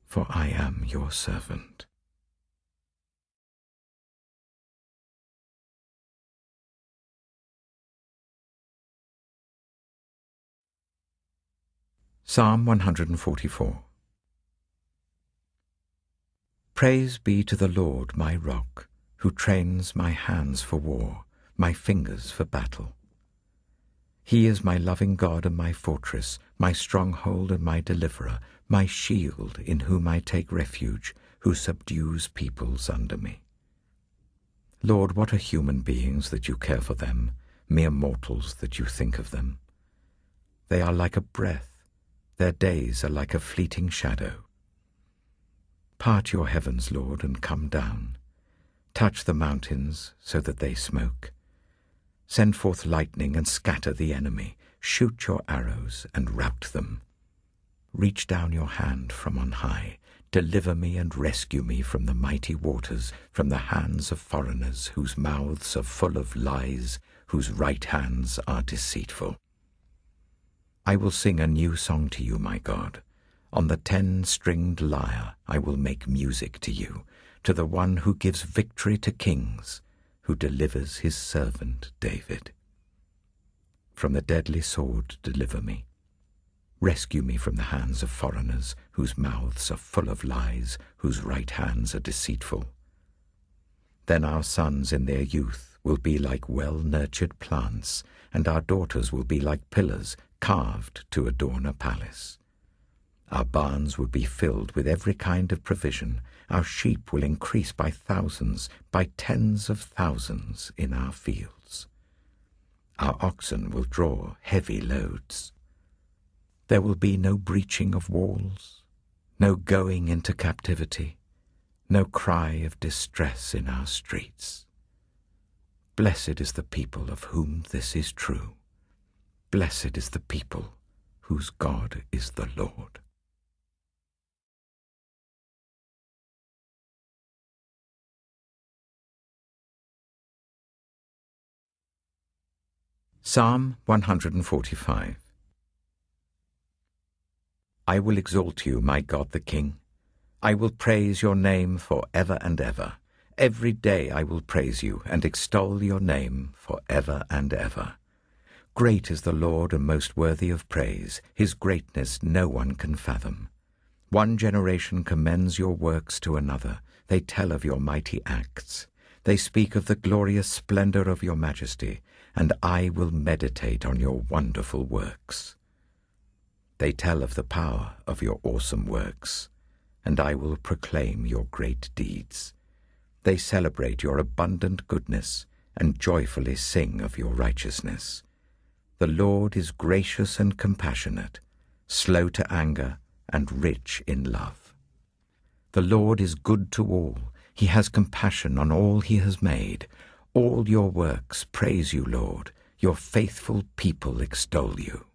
for I am your servant. Psalm 144. Praise be to the Lord my rock, who trains my hands for war, my fingers for battle. He is my loving God and my fortress, my stronghold and my deliverer, my shield in whom I take refuge, who subdues peoples under me. Lord, what are human beings that you care for them, mere mortals that you think of them? They are like a breath, their days are like a fleeting shadow. Part your heavens, Lord, and come down. Touch the mountains so that they smoke. Send forth lightning and scatter the enemy. Shoot your arrows and rout them. Reach down your hand from on high. Deliver me and rescue me from the mighty waters, from the hands of foreigners whose mouths are full of lies, whose right hands are deceitful. I will sing a new song to you, my God. On the 10-stringed lyre I will make music to you, to the one who gives victory to kings, who delivers his servant David. From the deadly sword deliver me. Rescue me from the hands of foreigners, whose mouths are full of lies, whose right hands are deceitful. Then our sons in their youth will be like well-nurtured plants, and our daughters will be like pillars carved to adorn a palace. Our barns will be filled with every kind of provision. Our sheep will increase by thousands, by tens of thousands in our fields. Our oxen will draw heavy loads. There will be no breaching of walls, no going into captivity, no cry of distress in our streets. Blessed is the people of whom this is true. Blessed is the people whose God is the Lord. Psalm 145. I will exalt you, my God the King. I will praise your name for ever and ever. Every day I will praise you and extol your name for ever and ever. Great is the Lord and most worthy of praise. His greatness no one can fathom. One generation commends your works to another. They tell of your mighty acts. They speak of the glorious splendor of your majesty, and I will meditate on your wonderful works. They tell of the power of your awesome works, and I will proclaim your great deeds. They celebrate your abundant goodness and joyfully sing of your righteousness. The Lord is gracious and compassionate, slow to anger and rich in love. The Lord is good to all. He has compassion on all he has made. All your works praise you, Lord. Your faithful people extol you.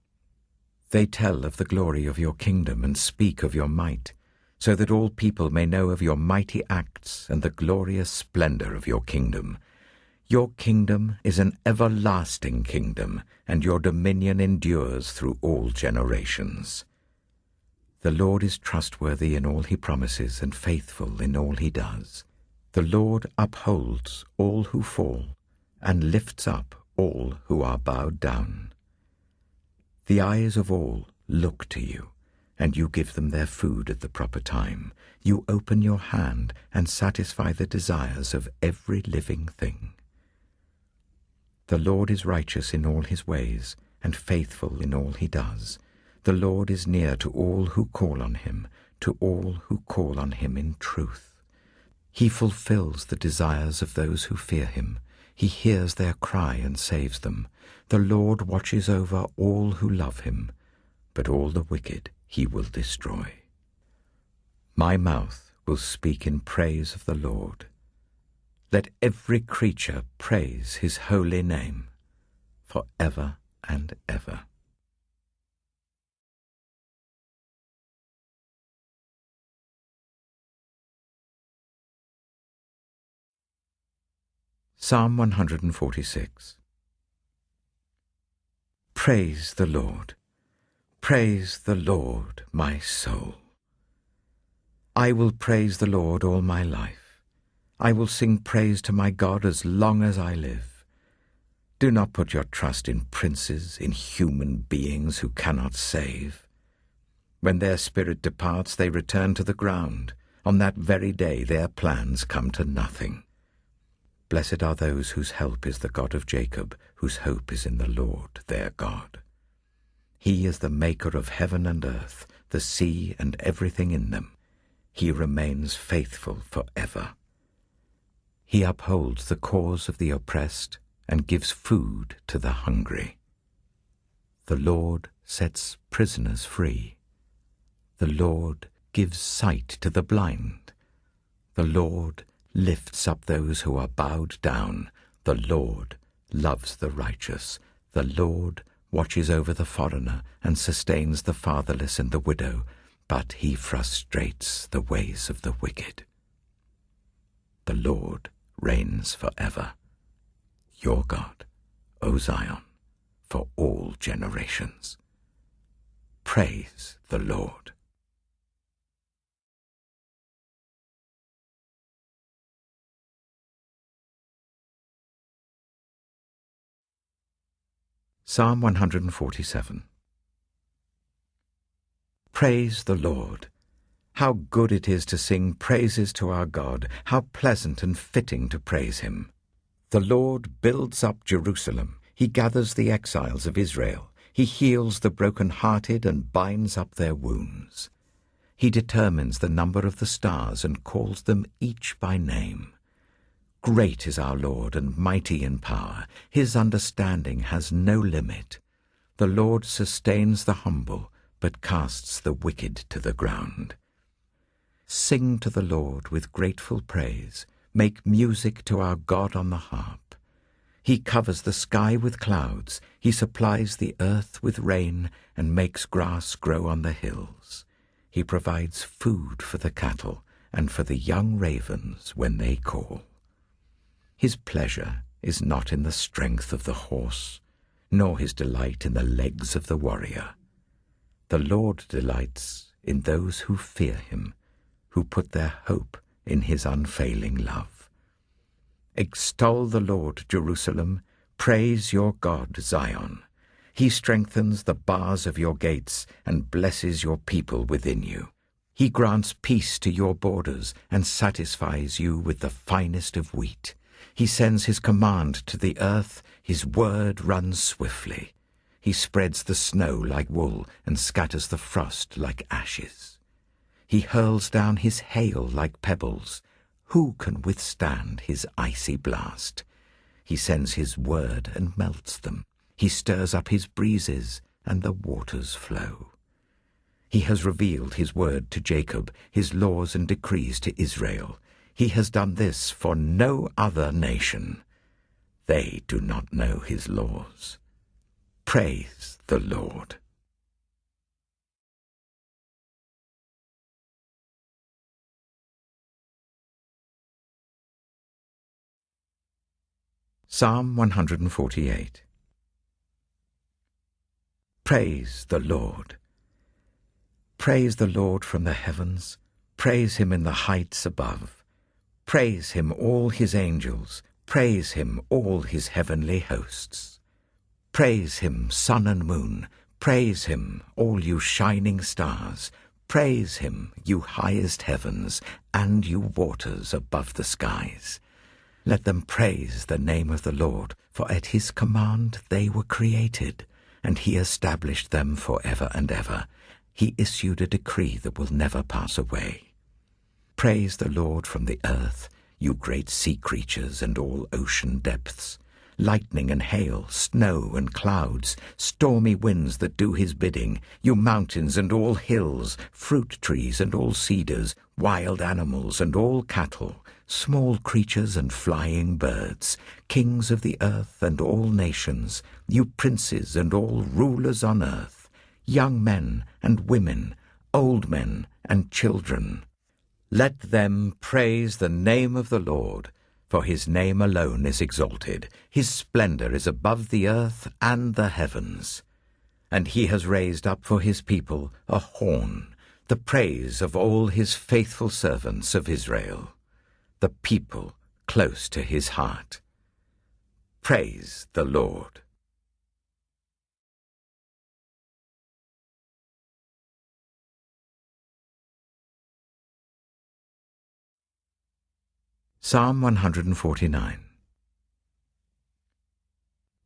They tell of the glory of your kingdom and speak of your might, so that all people may know of your mighty acts and the glorious splendor of your kingdom. Your kingdom is an everlasting kingdom, and your dominion endures through all generations. The Lord is trustworthy in all he promises and faithful in all he does. The Lord upholds all who fall and lifts up all who are bowed down. The eyes of all look to you, and you give them their food at the proper time. You open your hand and satisfy the desires of every living thing. The Lord is righteous in all his ways and faithful in all he does. The Lord is near to all who call on him, to all who call on him in truth. He fulfills the desires of those who fear him. He hears their cry and saves them. The Lord watches over all who love him, but all the wicked he will destroy. My mouth will speak in praise of the Lord. Let every creature praise his holy name, for ever and ever. Psalm 146. Praise the Lord. Praise the Lord, my soul. I will praise the Lord all my life. I will sing praise to my God as long as I live. Do not put your trust in princes, in human beings who cannot save. When their spirit departs, they return to the ground. On that very day their plans come to nothing. Blessed are those whose help is the God of Jacob, whose hope is in the Lord their God. He is the maker of heaven and earth, the sea and everything in them. He remains faithful forever. He upholds the cause of the oppressed and gives food to the hungry. The Lord sets prisoners free. The Lord gives sight to the blind. The Lord lifts up those who are bowed down. The Lord loves the righteous. The Lord watches over the foreigner and sustains the fatherless and the widow, but he frustrates the ways of the wicked. The Lord reigns forever. Your God, O Zion, for all generations. Praise the Lord. Psalm 147. Praise the Lord. How good it is to sing praises to our God, how pleasant and fitting to praise him. The Lord builds up Jerusalem. He gathers the exiles of Israel. He heals the broken-hearted and binds up their wounds. He determines the number of the stars and calls them each by name. Great is our Lord and mighty in power. His understanding has no limit. The Lord sustains the humble, but casts the wicked to the ground. Sing to the Lord with grateful praise. Make music to our God on the harp. He covers the sky with clouds. He supplies the earth with rain and makes grass grow on the hills. He provides food for the cattle and for the young ravens when they call. His pleasure is not in the strength of the horse, nor his delight in the legs of the warrior. The Lord delights in those who fear him, who put their hope in his unfailing love. Extol the Lord, Jerusalem. Praise your God, Zion. He strengthens the bars of your gates and blesses your people within you. He grants peace to your borders and satisfies you with the finest of wheat. He sends his command to the earth. His word runs swiftly. He spreads the snow like wool and scatters the frost like ashes. He hurls down his hail like pebbles. Who can withstand his icy blast? He sends his word and melts them. He stirs up his breezes, and the waters flow. He has revealed his word to Jacob, his laws and decrees to Israel. He has done this for no other nation. They do not know his laws. Praise the Lord. Psalm 148. Praise the Lord. Praise the Lord from the heavens. Praise him in the heights above. Praise him, all his angels. Praise him, all his heavenly hosts. Praise him, sun and moon. Praise him, all you shining stars. Praise him, you highest heavens, and you waters above the skies. Let them praise the name of the Lord, for at his command they were created, and he established them forever and ever. He issued a decree that will never pass away. Praise the Lord from the earth, you great sea creatures and all ocean depths. Lightning and hail, snow and clouds, stormy winds that do his bidding, you mountains and all hills, fruit trees and all cedars, wild animals and all cattle, small creatures and flying birds, kings of the earth and all nations, you princes and all rulers on earth, young men and women, old men and children. Let them praise the name of the Lord, for his name alone is exalted. His splendor is above the earth and the heavens. And he has raised up for his people a horn, the praise of all his faithful servants of Israel, the people close to his heart. Praise the Lord. Psalm 149.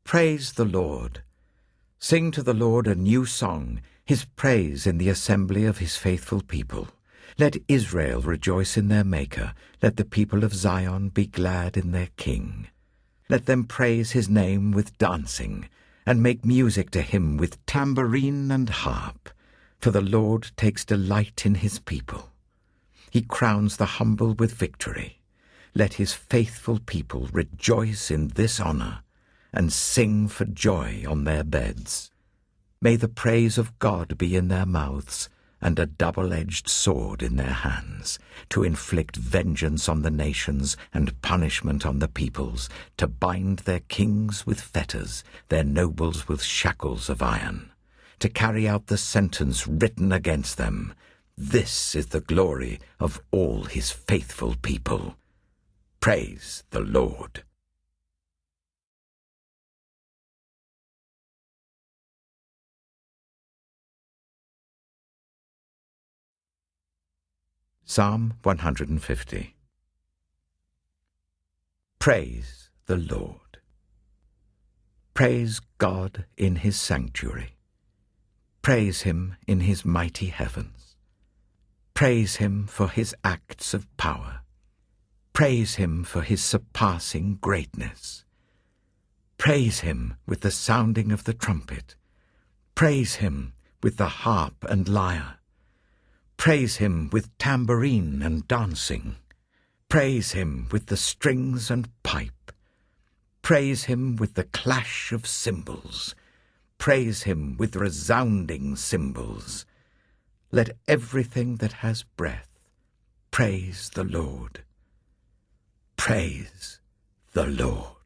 Praise the Lord. Sing to the Lord a new song, his praise in the assembly of his faithful people. Let Israel rejoice in their Maker. Let the people of Zion be glad in their King. Let them praise his name with dancing, and make music to him with tambourine and harp. For the Lord takes delight in his people. He crowns the humble with victory. Let his faithful people rejoice in this honor, and sing for joy on their beds. May the praise of God be in their mouths, and a double-edged sword in their hands, to inflict vengeance on the nations and punishment on the peoples, to bind their kings with fetters, their nobles with shackles of iron, to carry out the sentence written against them. This is the glory of all his faithful people. Praise the Lord. Psalm 150. Praise the Lord. Praise God in his sanctuary. Praise him in his mighty heavens. Praise him for his acts of power. Praise him for his surpassing greatness. Praise him with the sounding of the trumpet. Praise him with the harp and lyre. Praise him with tambourine and dancing. Praise him with the strings and pipe. Praise him with the clash of cymbals. Praise him with resounding cymbals. Let everything that has breath praise the Lord. Praise the Lord.